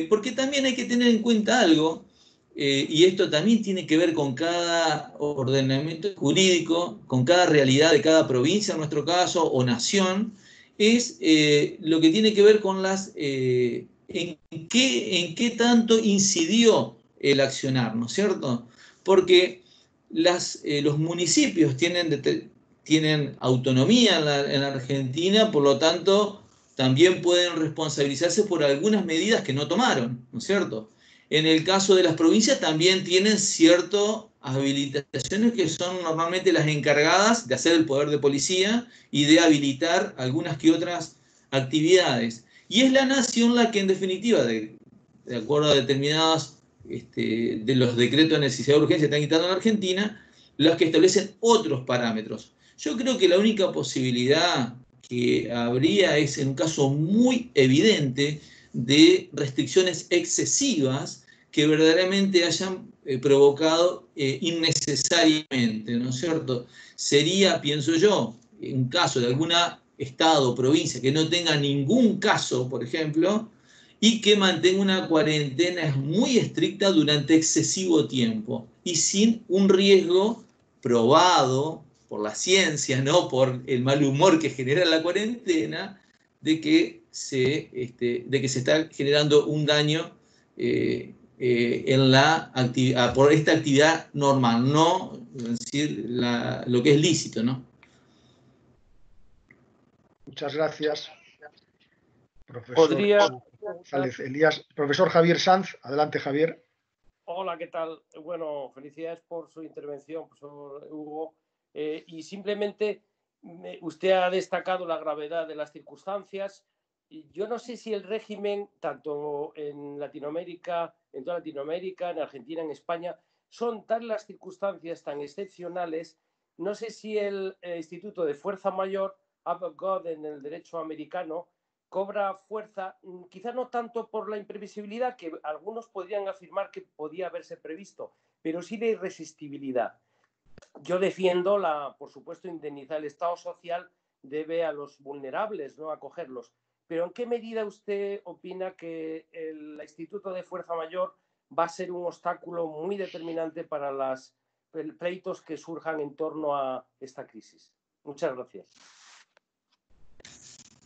porque también hay que tener en cuenta algo, y esto también tiene que ver con cada ordenamiento jurídico, con cada realidad de cada provincia, en nuestro caso, o nación, es lo que tiene que ver con en qué tanto incidió el accionar, ¿no es cierto? Porque los municipios tienen autonomía en la Argentina, por lo tanto, también pueden responsabilizarse por algunas medidas que no tomaron, ¿no es cierto? En el caso de las provincias también tienen ciertas habilitaciones que son normalmente las encargadas de hacer el poder de policía y de habilitar algunas que otras actividades. Y es la nación la que en definitiva, de acuerdo a determinadas de los decretos de necesidad de urgencia que están quitando en la Argentina, las que establecen otros parámetros. Yo creo que la única posibilidad que habría es en un caso muy evidente de restricciones excesivas que verdaderamente hayan provocado innecesariamente, ¿no es cierto? Sería, pienso yo, un caso de algún estado o provincia que no tenga ningún caso, por ejemplo, y que mantenga una cuarentena muy estricta durante excesivo tiempo y sin un riesgo probado por la ciencia, no por el mal humor que genera la cuarentena, de que se está generando un daño por esta actividad normal, no es decir, lo que es lícito, ¿no? Muchas gracias, profesor González Elías. Profesor Javier Sanz, adelante, Javier. Hola, ¿qué tal? Bueno, felicidades por su intervención, profesor Hugo. Y simplemente usted ha destacado la gravedad de las circunstancias. Y yo no sé si el régimen, tanto en Latinoamérica, en toda Latinoamérica, en Argentina, en España, son tan las circunstancias tan excepcionales. No sé si el Instituto de Fuerza Mayor, Above God en el derecho americano, cobra fuerza, quizá no tanto por la imprevisibilidad, que algunos podrían afirmar que podía haberse previsto, pero sí de irresistibilidad. Yo defiendo por supuesto, indemnizar el Estado social debe a los vulnerables, no acogerlos. Pero ¿en qué medida usted opina que el Instituto de Fuerza Mayor va a ser un obstáculo muy determinante para los pleitos que surjan en torno a esta crisis? Muchas gracias.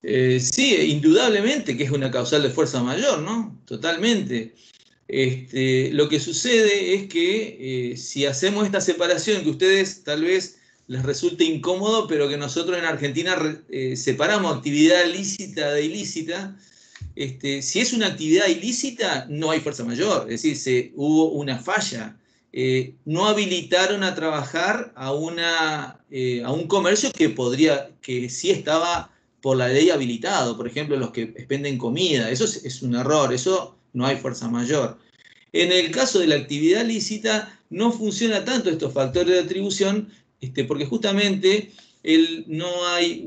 Sí, indudablemente que es una causal de fuerza mayor, ¿no? Totalmente. Lo que sucede es que si hacemos esta separación, que a ustedes tal vez les resulte incómodo, pero que nosotros en Argentina separamos actividad lícita de ilícita, si es una actividad ilícita, no hay fuerza mayor, es decir, hubo una falla. No habilitaron a trabajar a un comercio que sí estaba por la ley habilitado, por ejemplo, los que expenden comida, eso es un error, eso no hay fuerza mayor. En el caso de la actividad lícita, no funciona tanto estos factores de atribución, porque justamente no hay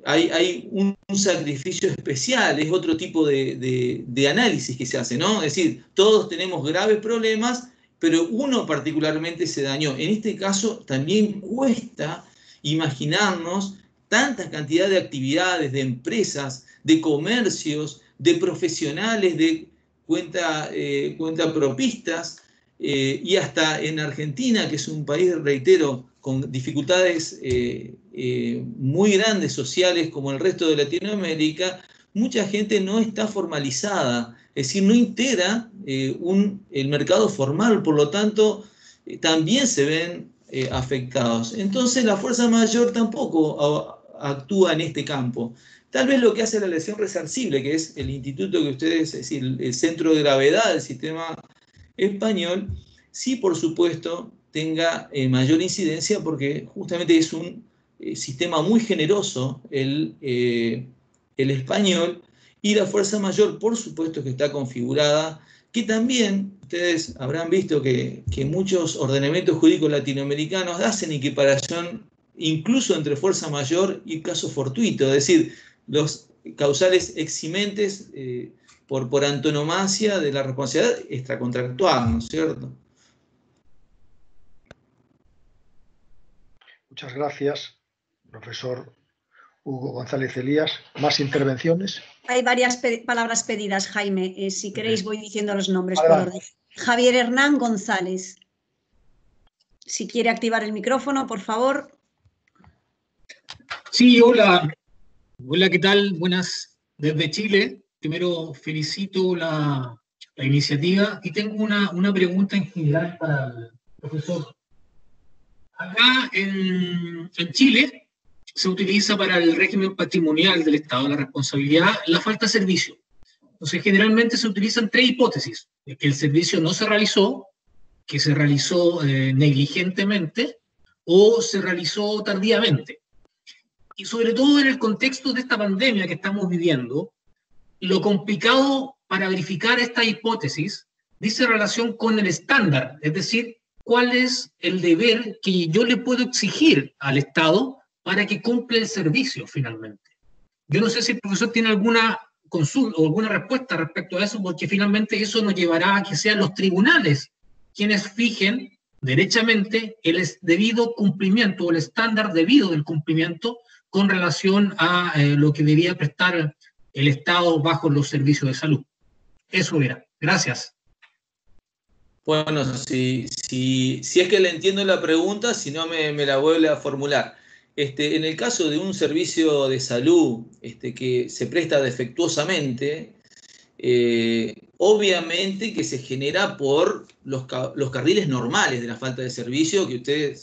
hay un sacrificio especial, es otro tipo de análisis que se hace, ¿no? Es decir, todos tenemos graves problemas, pero uno particularmente se dañó. En este caso también cuesta imaginarnos tanta cantidad de actividades, de empresas, de comercios, de profesionales, de cuentapropistas, y hasta en Argentina, que es un país, reitero, con dificultades muy grandes sociales como el resto de Latinoamérica, mucha gente no está formalizada, es decir, no integra el mercado formal, por lo tanto, también se ven afectados. Entonces, la fuerza mayor tampoco actúa en este campo. Tal vez lo que hace la lesión resarcible, que es el instituto que ustedes, es decir, el centro de gravedad del sistema español, sí, por supuesto, tenga mayor incidencia porque justamente es un sistema muy generoso el español, y la fuerza mayor, por supuesto, que está configurada, que también ustedes habrán visto que muchos ordenamientos jurídicos latinoamericanos hacen equiparación incluso entre fuerza mayor y caso fortuito, es decir, los causales eximentes por antonomasia de la responsabilidad extracontractual, ¿no es cierto? Muchas gracias, profesor Hugo González Elías. ¿Más intervenciones? Hay varias palabras pedidas, Jaime. Si queréis voy diciendo los nombres por Adelante. orden. Javier Hernán González. Si quiere activar el micrófono, por favor. Sí, hola. Hola, ¿qué tal? Buenas desde Chile. Primero felicito la iniciativa y tengo una pregunta en general para el profesor. Acá en Chile se utiliza para el régimen patrimonial del Estado, la responsabilidad, la falta de servicio. Entonces, generalmente se utilizan tres hipótesis: de que el servicio no se realizó, que se realizó negligentemente o se realizó tardíamente. Y sobre todo en el contexto de esta pandemia que estamos viviendo, lo complicado para verificar esta hipótesis dice relación con el estándar, es decir, cuál es el deber que yo le puedo exigir al Estado para que cumpla el servicio finalmente. Yo no sé si el profesor tiene alguna consulta o alguna respuesta respecto a eso, porque finalmente eso nos llevará a que sean los tribunales quienes fijen derechamente el debido cumplimiento o el estándar debido del cumplimiento con relación a lo que debía prestar el Estado bajo los servicios de salud. Eso era. Gracias. Bueno, si es que le entiendo la pregunta, si no me la vuelve a formular. En el caso de un servicio de salud que se presta defectuosamente, obviamente que se genera por los carriles normales de la falta de servicio que usted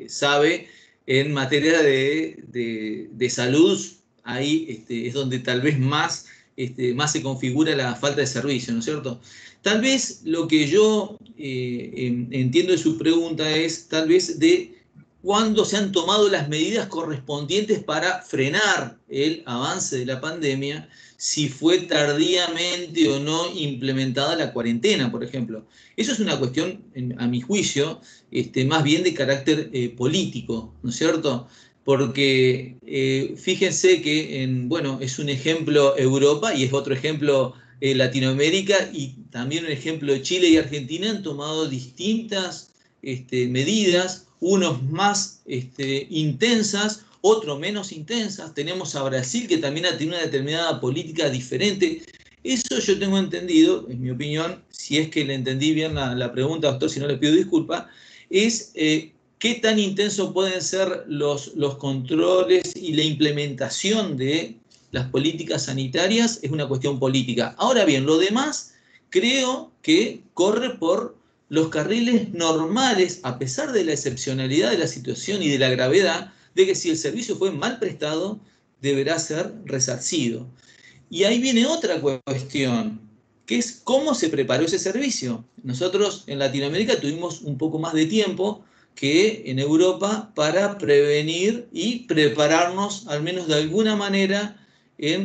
sabe en materia de salud. Ahí es donde tal vez más se configura la falta de servicio, ¿no es cierto? Tal vez lo que yo entiendo de su pregunta es tal vez de cuándo se han tomado las medidas correspondientes para frenar el avance de la pandemia, si fue tardíamente o no implementada la cuarentena, por ejemplo. Eso es una cuestión, a mi juicio, más bien de carácter político, ¿no es cierto? Porque fíjense que, es un ejemplo Europa y es otro ejemplo Latinoamérica, y también un ejemplo Chile y Argentina han tomado distintas medidas, unos más intensas, otros menos intensas. Tenemos a Brasil, que también ha tenido una determinada política diferente. Eso yo tengo entendido, en mi opinión, si es que le entendí bien la pregunta, doctor, si no le pido disculpa, es qué tan intensos pueden ser los controles y la implementación de las políticas sanitarias es una cuestión política. Ahora bien, lo demás creo que corre por los carriles normales, a pesar de la excepcionalidad de la situación y de la gravedad, de que si el servicio fue mal prestado, deberá ser resarcido. Y ahí viene otra cuestión, que es cómo se preparó ese servicio. Nosotros en Latinoamérica tuvimos un poco más de tiempo que en Europa para prevenir y prepararnos, al menos de alguna manera,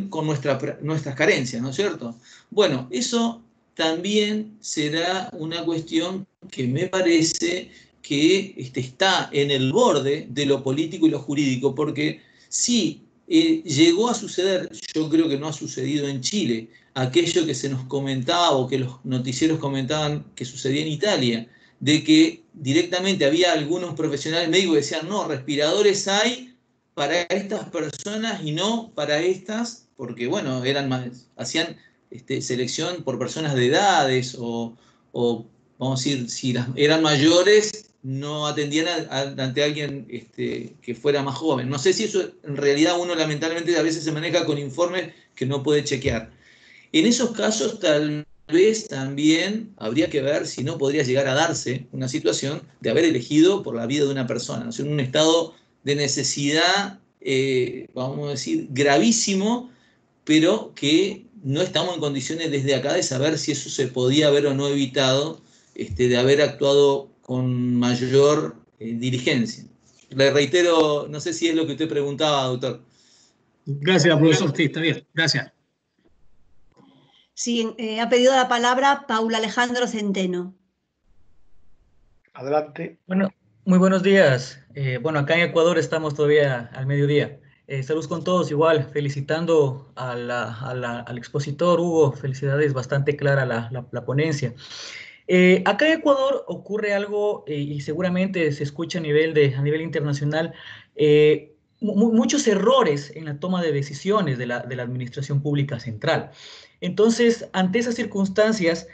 con nuestras carencias, ¿no es cierto? Bueno, eso también será una cuestión que me parece que está en el borde de lo político y lo jurídico, porque si llegó a suceder, yo creo que no ha sucedido en Chile, aquello que se nos comentaba o que los noticieros comentaban que sucedía en Italia, de que directamente había algunos profesionales médicos que decían, no, respiradores hay para estas personas y no para estas, porque bueno, hacían selección por personas de edades o vamos a decir, si eran mayores, no atendían ante alguien que fuera más joven. No sé si eso en realidad uno lamentablemente a veces se maneja con informes que no puede chequear. En esos casos tal vez también habría que ver si no podría llegar a darse una situación de haber elegido por la vida de una persona, ¿no? En un estado de necesidad, vamos a decir, gravísimo, pero que no estamos en condiciones desde acá de saber si eso se podía haber o no evitado, de haber actuado con mayor diligencia. Le reitero, no sé si es lo que usted preguntaba, doctor. Gracias, profesor. Sí, está bien. Gracias. Sí, ha pedido la palabra Paula Alejandro Centeno. Adelante. Bueno, muy buenos días. Bueno, acá en Ecuador estamos todavía al mediodía. Saludos con todos, igual, felicitando al expositor Hugo, felicidades, bastante clara la ponencia. Acá en Ecuador ocurre algo, y seguramente se escucha a nivel internacional, muchos errores en la toma de decisiones de la administración pública central. Entonces, ante esas circunstancias,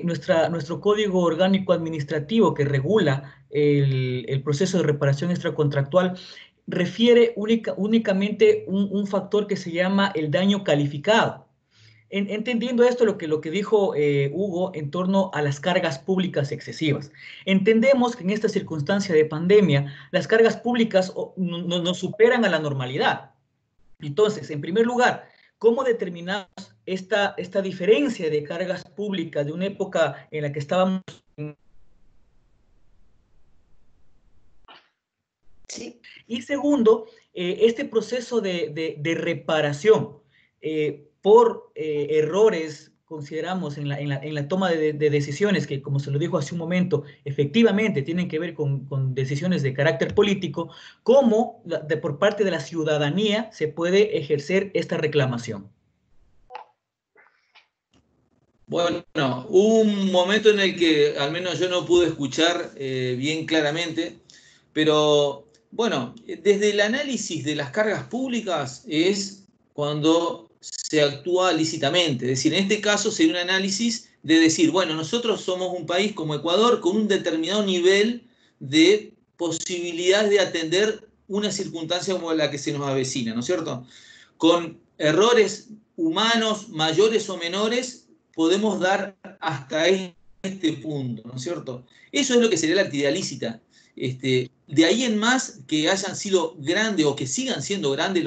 nuestro Código Orgánico Administrativo que regula el proceso de reparación extracontractual refiere únicamente un factor que se llama el daño calificado. Entendiendo esto, lo que dijo Hugo en torno a las cargas públicas excesivas. Entendemos que en esta circunstancia de pandemia, las cargas públicas no superan a la normalidad. Entonces, en primer lugar, ¿cómo determinamos esta diferencia de cargas públicas de una época en la que estábamos? Sí. Y segundo, este proceso de reparación por errores, consideramos, en la toma de decisiones que, como se lo dijo hace un momento, efectivamente tienen que ver con decisiones de carácter político, ¿cómo por parte de la ciudadanía se puede ejercer esta reclamación? Bueno, hubo un momento en el que al menos yo no pude escuchar bien claramente, pero bueno, desde el análisis de las cargas públicas es cuando se actúa lícitamente. Es decir, en este caso sería un análisis de decir, bueno, nosotros somos un país como Ecuador con un determinado nivel de posibilidades de atender una circunstancia como la que se nos avecina, ¿no es cierto? Con errores humanos mayores o menores, podemos dar hasta este punto, ¿no es cierto? Eso es lo que sería la actividad lícita. De ahí en más, que hayan sido grandes o que sigan siendo grandes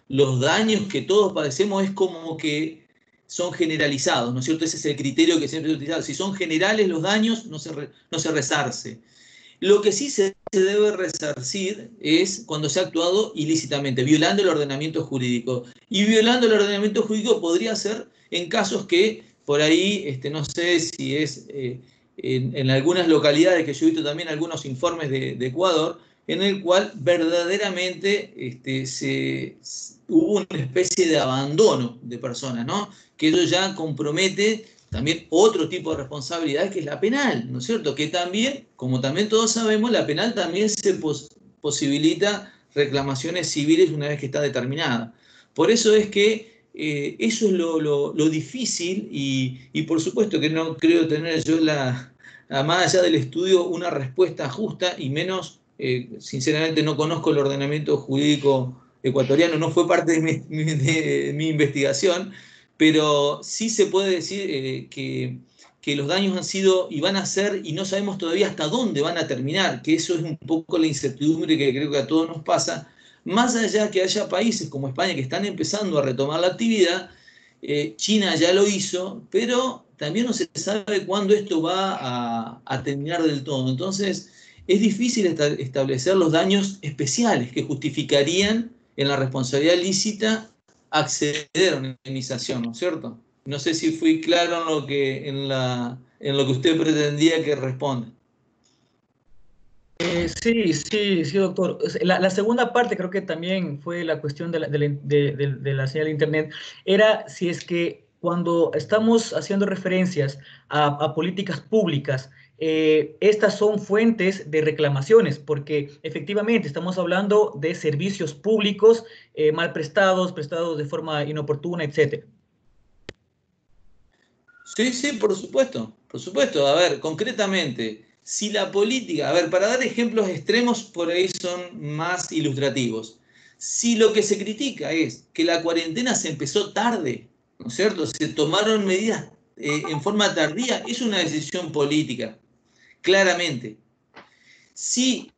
los daños que todos padecemos, es como que son generalizados, ¿no es cierto? Ese es el criterio que siempre he utilizado. Si son generales los daños, no se resarce. Lo que sí se debe resarcir es cuando se ha actuado ilícitamente, violando el ordenamiento jurídico. Y violando el ordenamiento jurídico podría ser en casos que por ahí, no sé si es en algunas localidades, que yo he visto también algunos informes de Ecuador, en el cual verdaderamente hubo una especie de abandono de personas, ¿no? Que eso ya compromete también otro tipo de responsabilidad, que es la penal, ¿no es cierto? Que también, como también todos sabemos, la penal también se posibilita reclamaciones civiles una vez que está determinada. Por eso es que eso es lo difícil y por supuesto que no creo tener yo más allá del estudio, una respuesta justa y menos, sinceramente no conozco el ordenamiento jurídico ecuatoriano, no fue parte de mi investigación, pero sí se puede decir que los daños han sido y van a ser, y no sabemos todavía hasta dónde van a terminar, que eso es un poco la incertidumbre que creo que a todos nos pasa, más allá que haya países como España que están empezando a retomar la actividad. China ya lo hizo, pero también no se sabe cuándo esto va a terminar del todo. Entonces, es difícil establecer los daños especiales que justificarían en la responsabilidad lícita acceder a una indemnización, ¿no es cierto? No sé si fui claro en lo que usted pretendía que responda. Sí, doctor. La segunda parte creo que también fue la cuestión de la señal de Internet. Era si es que cuando estamos haciendo referencias a políticas públicas, estas son fuentes de reclamaciones, porque efectivamente estamos hablando de servicios públicos mal prestados de forma inoportuna, etc. Sí, por supuesto, por supuesto. A ver, concretamente, si la política, a ver, para dar ejemplos extremos, por ahí son más ilustrativos. Si lo que se critica es que la cuarentena se empezó tarde, ¿no es cierto? Se tomaron medidas en forma tardía, es una decisión política, claramente. Si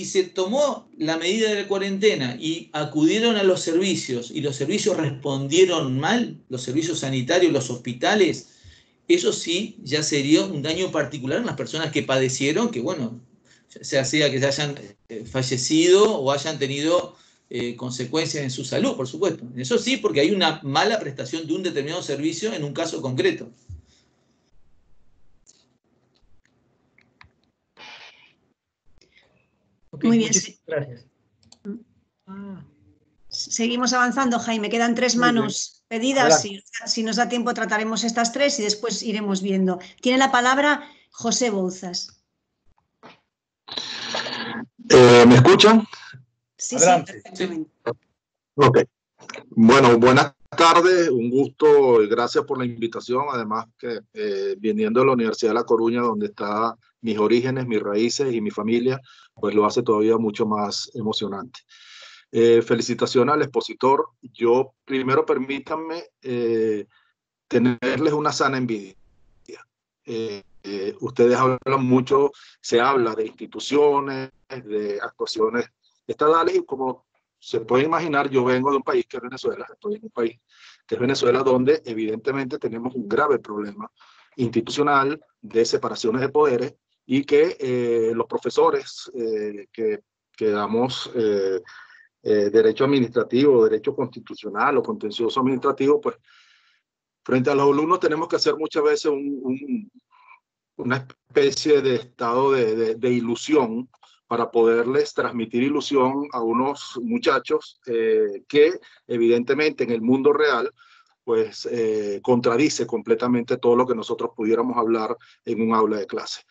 se tomó la medida de la cuarentena y acudieron a los servicios y los servicios respondieron mal, los servicios sanitarios, los hospitales, eso sí ya sería un daño particular en las personas que padecieron, que bueno, sea que se hayan fallecido o hayan tenido consecuencias en su salud, por supuesto. Eso sí, porque hay una mala prestación de un determinado servicio en un caso concreto. Okay, muy bien. Gracias. Seguimos avanzando, Jaime. Quedan 3 manos pedidas. Si nos da tiempo, trataremos estas 3 y después iremos viendo. Tiene la palabra José Bouzas. ¿Me escuchan? Sí, perfectamente. Ok. Bueno, buenas tardes. Un gusto y gracias por la invitación. Además, que viniendo de la Universidad de La Coruña, donde están mis orígenes, mis raíces y mi familia, pues lo hace todavía mucho más emocionante. Felicitaciones al expositor. Yo primero permítanme tenerles una sana envidia. Ustedes hablan mucho, se habla de instituciones, de actuaciones estatales, y como se puede imaginar, yo vengo de un país que es Venezuela, estoy en un país que es Venezuela, donde evidentemente tenemos un grave problema institucional de separaciones de poderes, y que los profesores que damos derecho administrativo, derecho constitucional o contencioso administrativo, pues frente a los alumnos tenemos que hacer muchas veces una especie de estado de ilusión para poderles transmitir ilusión a unos muchachos que evidentemente en el mundo real pues contradice completamente todo lo que nosotros pudiéramos hablar en un aula de clase.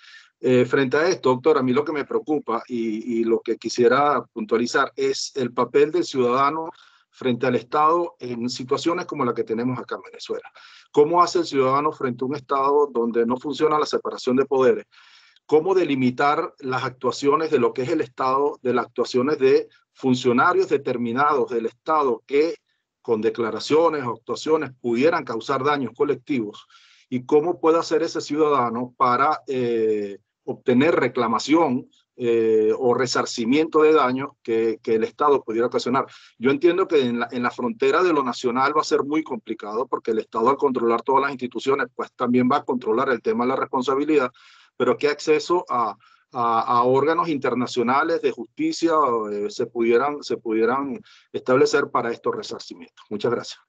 Frente a esto, doctor, a mí lo que me preocupa y lo que quisiera puntualizar es el papel del ciudadano frente al Estado en situaciones como la que tenemos acá en Venezuela. ¿Cómo hace el ciudadano frente a un Estado donde no funciona la separación de poderes? ¿Cómo delimitar las actuaciones de lo que es el Estado, de las actuaciones de funcionarios determinados del Estado que con declaraciones o actuaciones pudieran causar daños colectivos? ¿Y cómo puede hacer ese ciudadano para obtener reclamación o resarcimiento de daños que el Estado pudiera ocasionar? Yo entiendo que en la frontera de lo nacional va a ser muy complicado, porque el Estado, al controlar todas las instituciones, pues también va a controlar el tema de la responsabilidad, pero ¿qué acceso a órganos internacionales de justicia se pudieran establecer para estos resarcimientos? Muchas gracias.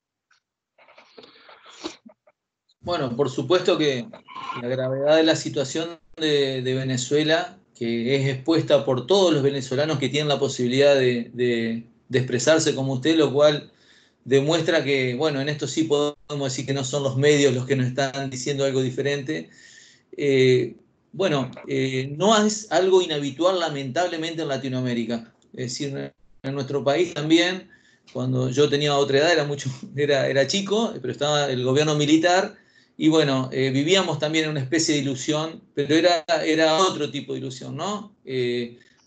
Bueno, por supuesto que la gravedad de la situación de Venezuela, que es expuesta por todos los venezolanos que tienen la posibilidad de expresarse como usted, lo cual demuestra que, bueno, en esto sí podemos decir que no son los medios los que nos están diciendo algo diferente. No es algo inhabitual, lamentablemente, en Latinoamérica. Es decir, en nuestro país también, cuando yo tenía otra edad, era chico, pero estaba el gobierno militar, y bueno, vivíamos también en una especie de ilusión, pero era otro tipo de ilusión, ¿no?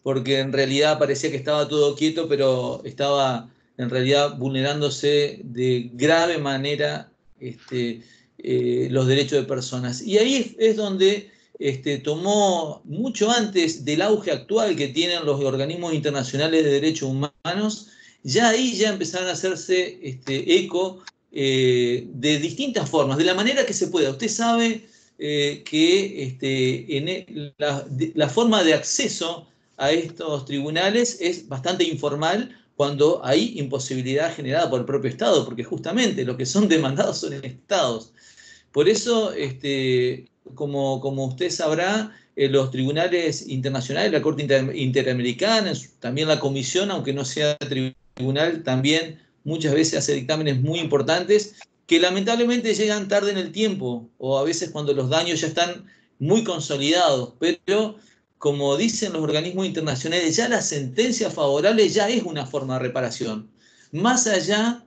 Porque en realidad parecía que estaba todo quieto, pero estaba en realidad vulnerándose de grave manera los derechos de personas. Y ahí es donde tomó, mucho antes del auge actual que tienen los organismos internacionales de derechos humanos, ya ahí ya empezaron a hacerse eco de distintas formas, de la manera que se pueda. Usted sabe que la forma de acceso a estos tribunales es bastante informal cuando hay imposibilidad generada por el propio Estado, porque justamente los que son demandados son estados. Por eso, como usted sabrá, los tribunales internacionales, la Corte Interamericana, también la Comisión, aunque no sea tribunal, también muchas veces hace dictámenes muy importantes que lamentablemente llegan tarde en el tiempo, o a veces cuando los daños ya están muy consolidados, pero como dicen los organismos internacionales, ya la sentencia favorable ya es una forma de reparación, más allá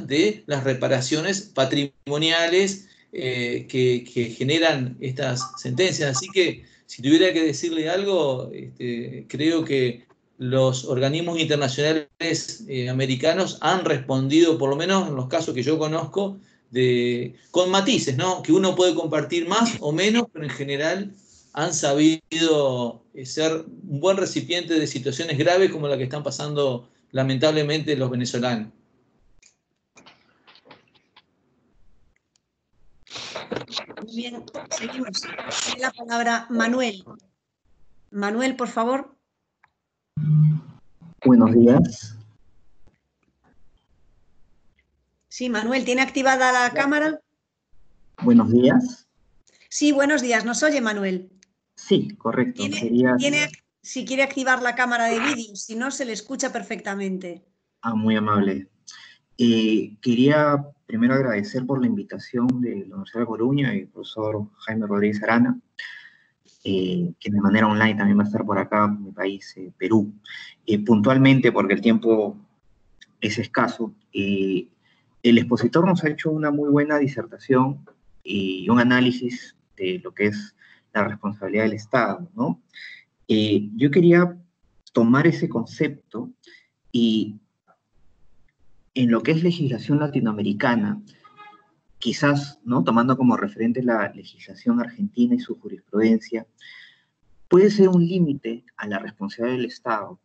de las reparaciones patrimoniales que generan estas sentencias. Así que si tuviera que decirle algo, creo que los organismos internacionales americanos han respondido, por lo menos en los casos que yo conozco, con matices, ¿no? Que uno puede compartir más o menos, pero en general han sabido ser un buen recipiente de situaciones graves como la que están pasando lamentablemente los venezolanos. Muy bien, seguimos. Tiene la palabra Manuel. Manuel, por favor. Buenos días. Sí, Manuel, ¿tiene activada la cámara? Buenos días. Sí, buenos días. ¿Nos oye, Manuel? Sí, correcto. Si quiere activar la cámara de vídeo, si no, se le escucha perfectamente. Muy amable. Quería primero agradecer por la invitación de la Universidad de Coruña y el profesor Jaime Rodríguez Arana, que de manera online también va a estar por acá en mi país, Perú. Puntualmente, porque el tiempo es escaso, el expositor nos ha hecho una muy buena disertación y un análisis de lo que es la responsabilidad del Estado, ¿no? Yo quería tomar ese concepto y en lo que es legislación latinoamericana, quizás, ¿no?, tomando como referente la legislación argentina y su jurisprudencia, puede ser un límite a la responsabilidad del Estado.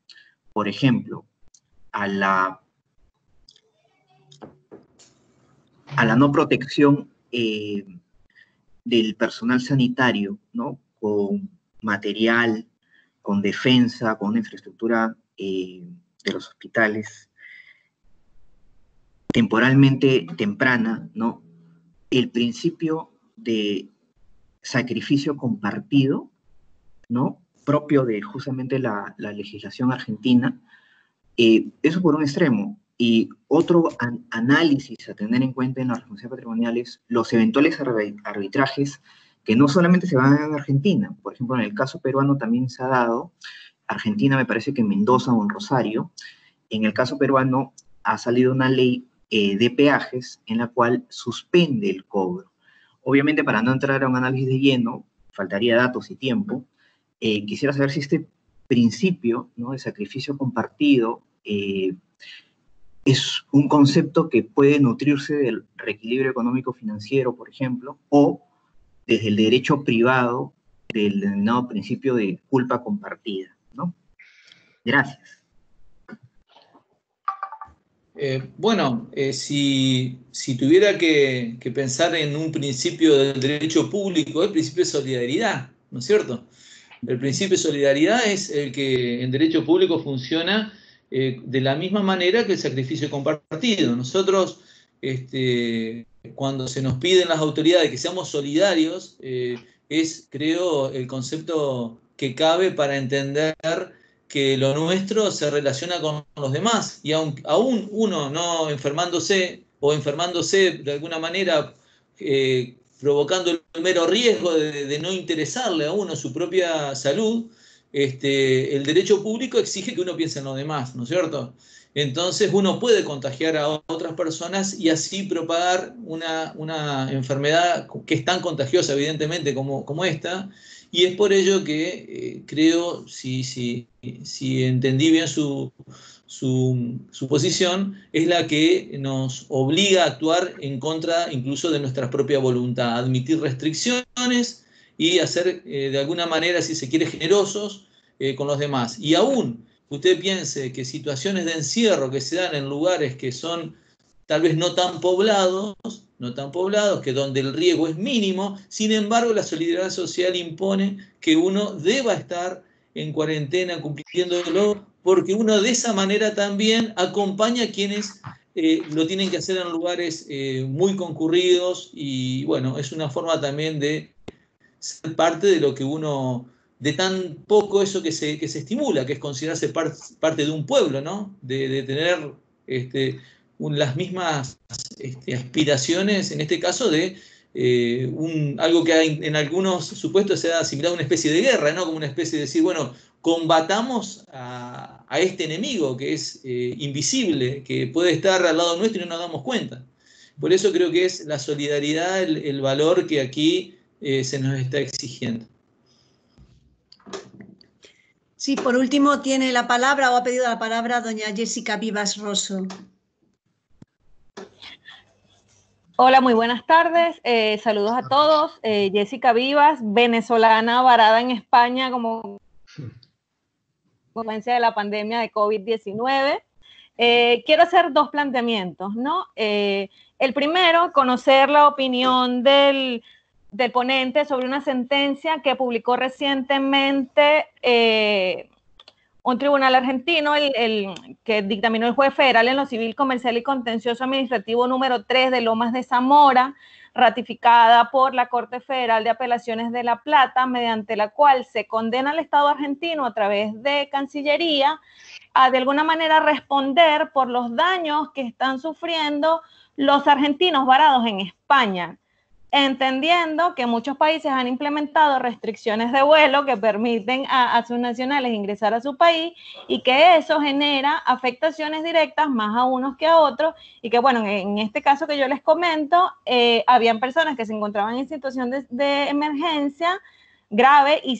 Por ejemplo, a la no protección del personal sanitario, ¿no?, con material, con defensa, con una infraestructura de los hospitales temporalmente temprana, ¿no? El principio de sacrificio compartido, ¿no?, propio de justamente la legislación argentina, eso por un extremo. Y otro análisis a tener en cuenta en la responsabilidad patrimonial es los eventuales arbitrajes que no solamente se van en Argentina. Por ejemplo, en el caso peruano también se ha dado, Argentina me parece que en Mendoza o en Rosario, en el caso peruano ha salido una ley de peajes en la cual suspende el cobro. Obviamente, para no entrar a un análisis de lleno, faltaría datos y tiempo, quisiera saber si este principio, ¿no?, de sacrificio compartido es un concepto que puede nutrirse del reequilibrio económico-financiero, por ejemplo, o desde el derecho privado del denominado principio de culpa compartida, ¿no? Gracias. Bueno, si tuviera que pensar en un principio del derecho público, el principio de solidaridad, ¿no es cierto? El principio de solidaridad es el que en derecho público funciona de la misma manera que el sacrificio compartido. Nosotros, cuando se nos piden las autoridades que seamos solidarios, es, creo, el concepto que cabe para entender que lo nuestro se relaciona con los demás, y aún uno no enfermándose o enfermándose de alguna manera, provocando el mero riesgo de no interesarle a uno su propia salud, el derecho público exige que uno piense en los demás, ¿no es cierto? Entonces uno puede contagiar a otras personas y así propagar una enfermedad que es tan contagiosa, evidentemente, como esta, y es por ello que creo, si entendí bien su posición, es la que nos obliga a actuar en contra incluso de nuestra propia voluntad, admitir restricciones y hacer de alguna manera, si se quiere, generosos con los demás. Y aún usted piense que situaciones de encierro que se dan en lugares que son tal vez no tan poblados, que donde el riesgo es mínimo, sin embargo la solidaridad social impone que uno deba estar en cuarentena cumpliéndolo, porque uno de esa manera también acompaña a quienes lo tienen que hacer en lugares muy concurridos, y bueno, es una forma también de ser parte de lo que uno, de tan poco eso que se estimula, que es considerarse parte de un pueblo, ¿no? De tener las mismas aspiraciones, en este caso de algo que en algunos supuestos se ha asimilado a una especie de guerra, ¿no? Como una especie de decir, bueno, combatamos a este enemigo que es invisible, que puede estar al lado nuestro y no nos damos cuenta. Por eso creo que es la solidaridad el valor que aquí se nos está exigiendo. Sí, por último tiene la palabra o ha pedido la palabra doña Jessica Vivas Rosso. Hola, muy buenas tardes. Saludos a todos. Jessica Vivas, venezolana varada en España como consecuencia de la pandemia de COVID-19. Quiero hacer dos planteamientos, ¿no? El primero, conocer la opinión del ponente sobre una sentencia que publicó recientemente un tribunal argentino, que dictaminó el juez federal en lo civil, comercial y contencioso administrativo número 3 de Lomas de Zamora, ratificada por la Corte Federal de Apelaciones de La Plata, mediante la cual se condena al Estado argentino a través de Cancillería a de alguna manera responder por los daños que están sufriendo los argentinos varados en España, entendiendo que muchos países han implementado restricciones de vuelo que permiten a sus nacionales ingresar a su país, y que eso genera afectaciones directas más a unos que a otros, y que bueno, en este caso que yo les comento, habían personas que se encontraban en situación de emergencia grave y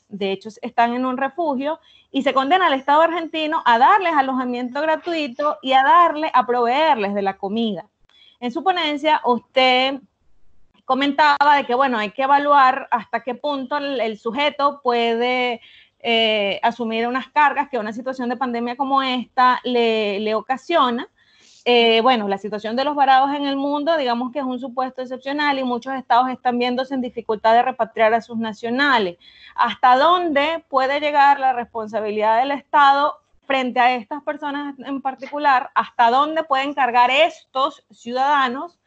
de hecho están en un refugio, y se condena al Estado argentino a darles alojamiento gratuito y a proveerles de la comida. En su ponencia usted comentaba de que, bueno, hay que evaluar hasta qué punto el sujeto puede asumir unas cargas que una situación de pandemia como esta le ocasiona. Bueno, la situación de los varados en el mundo, digamos que es un supuesto excepcional, y muchos estados están viéndose en dificultad de repatriar a sus nacionales. ¿Hasta dónde puede llegar la responsabilidad del Estado frente a estas personas en particular? ¿Hasta dónde pueden cargar estos ciudadanos?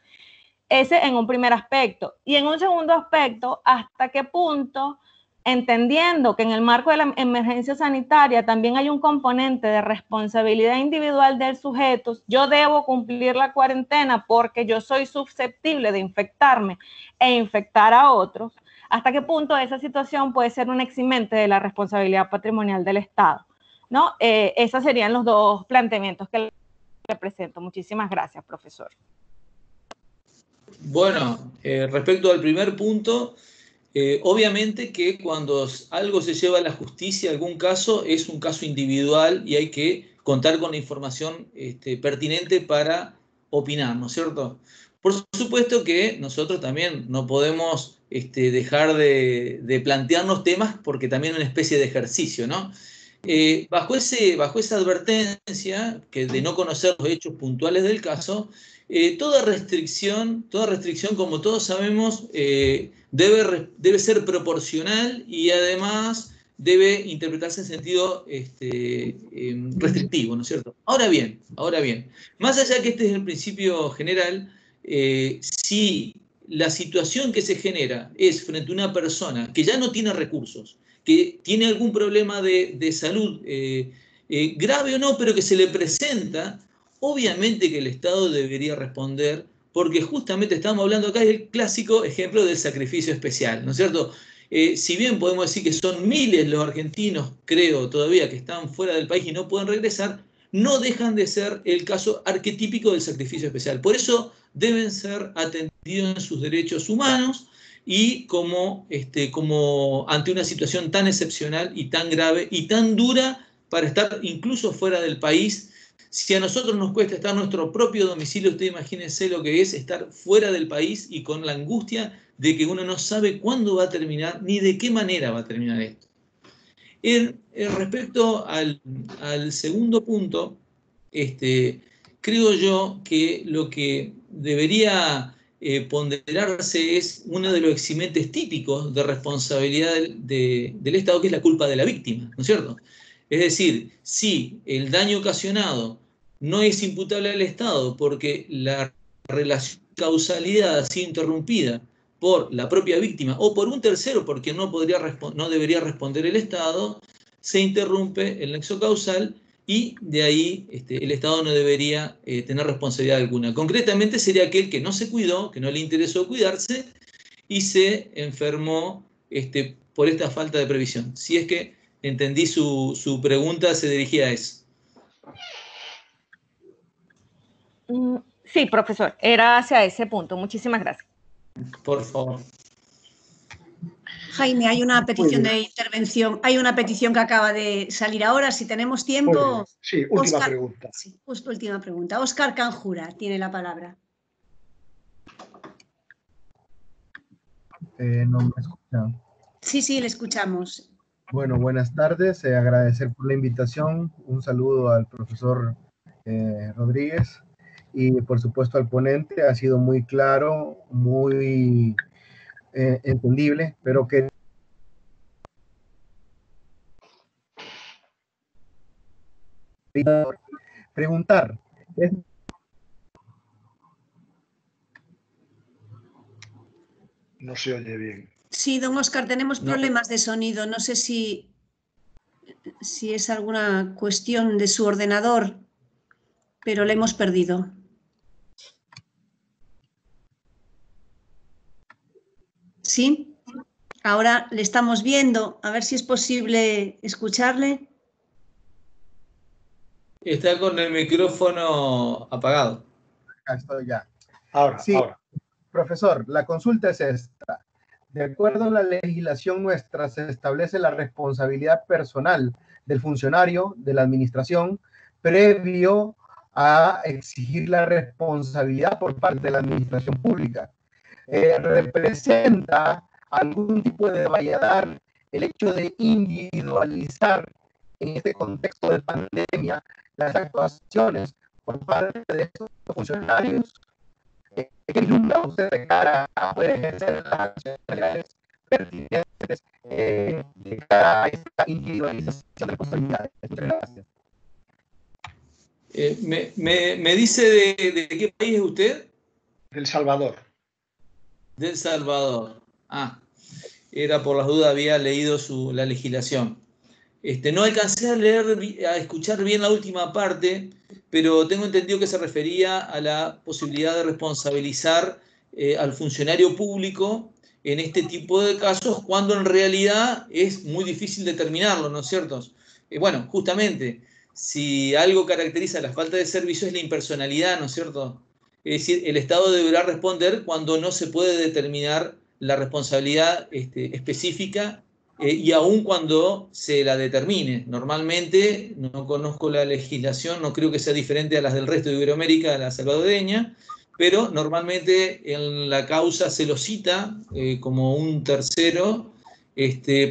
Ese en un primer aspecto. Y en un segundo aspecto, ¿hasta qué punto, entendiendo que en el marco de la emergencia sanitaria también hay un componente de responsabilidad individual del sujeto, yo debo cumplir la cuarentena porque yo soy susceptible de infectarme e infectar a otros? ¿Hasta qué punto esa situación puede ser un eximente de la responsabilidad patrimonial del Estado? ¿No? Esos serían los dos planteamientos que le presento. Muchísimas gracias, profesor. Bueno, respecto al primer punto, obviamente que cuando algo se lleva a la justicia, algún caso, es un caso individual y hay que contar con la información pertinente para opinar, ¿no es cierto? Por supuesto que nosotros también no podemos dejar de plantearnos temas, porque también es una especie de ejercicio, ¿no? Bajo esa advertencia de no conocer los hechos puntuales del caso, toda restricción, como todos sabemos, debe ser proporcional y además debe interpretarse en sentido restrictivo, ¿no es cierto? Ahora bien, más allá que este es el principio general, si la situación que se genera es frente a una persona que ya no tiene recursos, que tiene algún problema de salud, grave o no, pero que se le presenta, obviamente que el Estado debería responder, porque justamente estamos hablando acá del clásico ejemplo del sacrificio especial, ¿no es cierto? Si bien podemos decir que son miles los argentinos, creo todavía, que están fuera del país y no pueden regresar, no dejan de ser el caso arquetípico del sacrificio especial. Por eso deben ser atendidos en sus derechos humanos y como ante una situación tan excepcional y tan grave y tan dura para estar incluso fuera del país. Si a nosotros nos cuesta estar en nuestro propio domicilio, usted imagínense lo que es estar fuera del país y con la angustia de que uno no sabe cuándo va a terminar ni de qué manera va a terminar esto. Respecto al segundo punto, creo yo que lo que debería ponderarse es uno de los eximentes típicos de responsabilidad del Estado, que es la culpa de la víctima, ¿no es cierto? Es decir, si el daño ocasionado no es imputable al Estado porque la relación de causalidad ha sido interrumpida por la propia víctima o por un tercero porque no debería responder el Estado, se interrumpe el nexo causal y de ahí el Estado no debería tener responsabilidad alguna. Concretamente sería aquel que no se cuidó, que no le interesó cuidarse y se enfermó por esta falta de previsión. Si es que entendí su pregunta, se dirigía a eso. Sí, profesor, era hacia ese punto. Muchísimas gracias. Por favor. Jaime, hay una petición de intervención. Hay una petición que acaba de salir ahora. Si tenemos tiempo. Sí, última pregunta. Sí, justo última pregunta. Óscar Canjura tiene la palabra. ¿No me escuchan? Sí, le escuchamos. Bueno, buenas tardes. Agradecer por la invitación. Un saludo al profesor Rodríguez y por supuesto al ponente. Ha sido muy claro, muy entendible, pero que preguntar. No se oye bien. Sí, don Óscar, tenemos problemas de sonido. No sé si es alguna cuestión de su ordenador, pero le hemos perdido. ¿Sí? Ahora le estamos viendo. A ver si es posible escucharle. Está con el micrófono apagado. Acá estoy ya. Ahora, sí, ahora. Profesor, la consulta es esta. De acuerdo a la legislación nuestra, se establece la responsabilidad personal del funcionario de la administración previo a exigir la responsabilidad por parte de la administración pública. ¿Representa algún tipo de valladar el hecho de individualizar en este contexto de pandemia las actuaciones por parte de estos funcionarios? ¿Qué vislumbra usted de cara a poder ejercer las acciones legales pertinentes de cara a esta individualización de responsabilidades? Muchas gracias. ¿Me dice de qué país es usted? Del Salvador. Del Salvador. Era por las dudas, había leído la legislación. No alcancé a escuchar bien la última parte, pero tengo entendido que se refería a la posibilidad de responsabilizar al funcionario público en este tipo de casos, cuando en realidad es muy difícil determinarlo, ¿no es cierto? Bueno, justamente, si algo caracteriza la falta de servicio es la impersonalidad, ¿no es cierto? Es decir, el Estado deberá responder cuando no se puede determinar la responsabilidad específica y aun cuando se la determine. Normalmente, no conozco la legislación, no creo que sea diferente a las del resto de Iberoamérica, a la salvadoreña, pero normalmente en la causa se lo cita como un tercero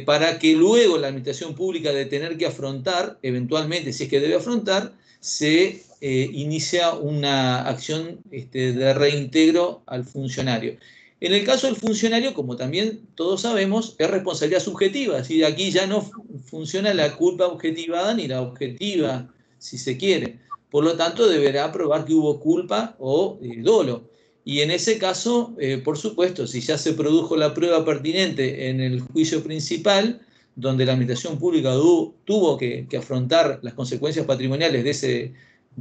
para que luego la administración pública, de tener que afrontar, eventualmente, si es que debe afrontar, se inicia una acción de reintegro al funcionario. En el caso del funcionario, como también todos sabemos, es responsabilidad subjetiva, ¿sí? Aquí ya no funciona la culpa objetivada ni la objetiva, si se quiere. Por lo tanto, deberá probar que hubo culpa o dolo. Y en ese caso, por supuesto, si ya se produjo la prueba pertinente en el juicio principal, donde la administración pública tuvo que afrontar las consecuencias patrimoniales de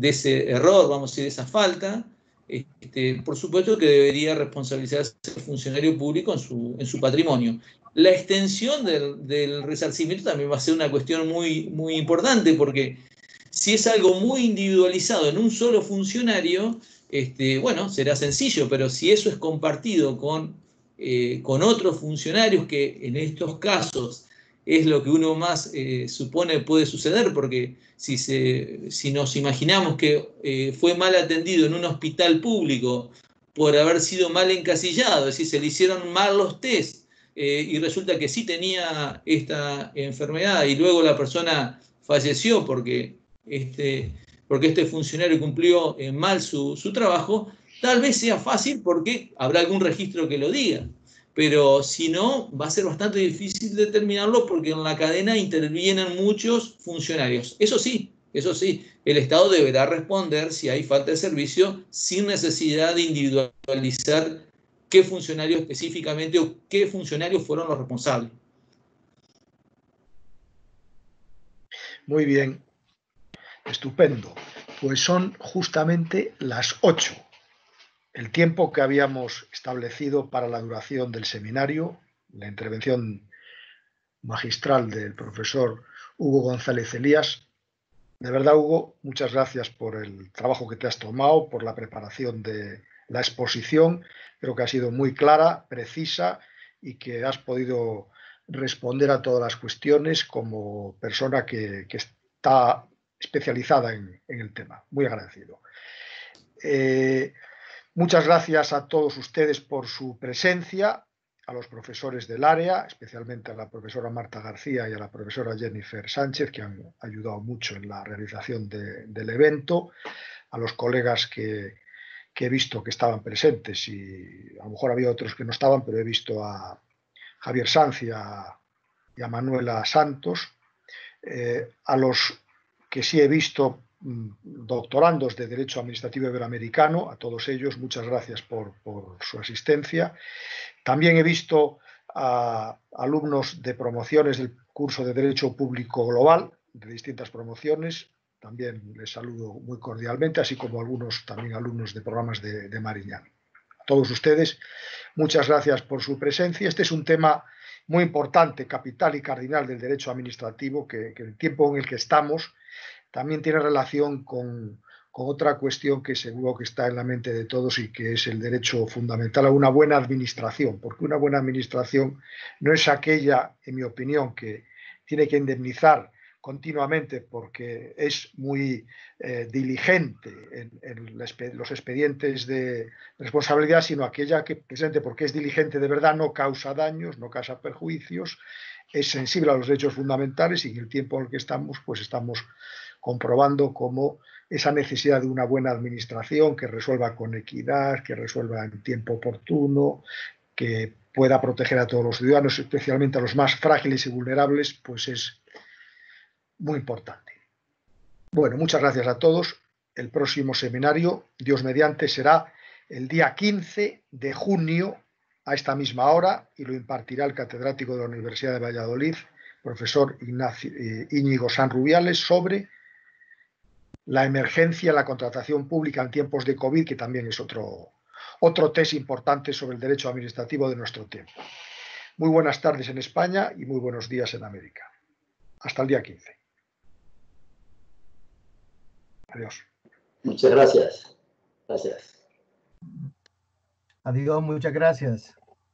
ese error, vamos a decir, de esa falta, por supuesto que debería responsabilizarse el funcionario público en su patrimonio. La extensión del resarcimiento también va a ser una cuestión muy, muy importante, porque si es algo muy individualizado en un solo funcionario, bueno, será sencillo, pero si eso es compartido con otros funcionarios, que en estos casos es lo que uno más supone puede suceder, porque si nos imaginamos que fue mal atendido en un hospital público por haber sido mal encasillado, es decir, se le hicieron mal los test, y resulta que sí tenía esta enfermedad y luego la persona falleció porque este funcionario cumplió mal su trabajo, tal vez sea fácil porque habrá algún registro que lo diga. Pero si no, va a ser bastante difícil determinarlo porque en la cadena intervienen muchos funcionarios. Eso sí, el Estado deberá responder si hay falta de servicio sin necesidad de individualizar qué funcionario específicamente o qué funcionarios fueron los responsables. Muy bien, estupendo. Pues son justamente las 8, el tiempo que habíamos establecido para la duración del seminario, la intervención magistral del profesor Hugo González Elías. De verdad, Hugo, muchas gracias por el trabajo que te has tomado, por la preparación de la exposición. Creo que ha sido muy clara, precisa y que has podido responder a todas las cuestiones como persona que está especializada en el tema. Muy agradecido. Muchas gracias a todos ustedes por su presencia, a los profesores del área, especialmente a la profesora Marta García y a la profesora Jennifer Sánchez, que han ayudado mucho en la realización del evento, a los colegas que he visto que estaban presentes, y a lo mejor había otros que no estaban, pero he visto a Javier Sanz y a Manuela Santos, a los que sí he visto doctorandos de Derecho Administrativo Iberoamericano, a todos ellos, muchas gracias por su asistencia. También he visto a alumnos de promociones del curso de Derecho Público Global, de distintas promociones, también les saludo muy cordialmente, así como algunos también alumnos de programas de Mariñán. A todos ustedes, muchas gracias por su presencia. Este es un tema muy importante, capital y cardinal del derecho administrativo, que el tiempo en el que estamos también tiene relación con otra cuestión que seguro que está en la mente de todos y que es el derecho fundamental a una buena administración, porque una buena administración no es aquella, en mi opinión, que tiene que indemnizar continuamente porque es muy diligente en los expedientes de responsabilidad, sino aquella que, precisamente porque es diligente de verdad, no causa daños, no causa perjuicios, es sensible a los derechos fundamentales, y en el tiempo en el que estamos, pues estamos comprobando cómo esa necesidad de una buena administración que resuelva con equidad, que resuelva en tiempo oportuno, que pueda proteger a todos los ciudadanos, especialmente a los más frágiles y vulnerables, pues es muy importante. Bueno, muchas gracias a todos. El próximo seminario, Dios mediante, será el día 15 de junio a esta misma hora, y lo impartirá el catedrático de la Universidad de Valladolid, profesor Íñigo Sanrubiales, sobre la emergencia en la contratación pública en tiempos de COVID, que también es otro test importante sobre el derecho administrativo de nuestro tiempo. Muy buenas tardes en España y muy buenos días en América. Hasta el día 15. Adiós. Muchas gracias. Gracias. Adiós, muchas gracias.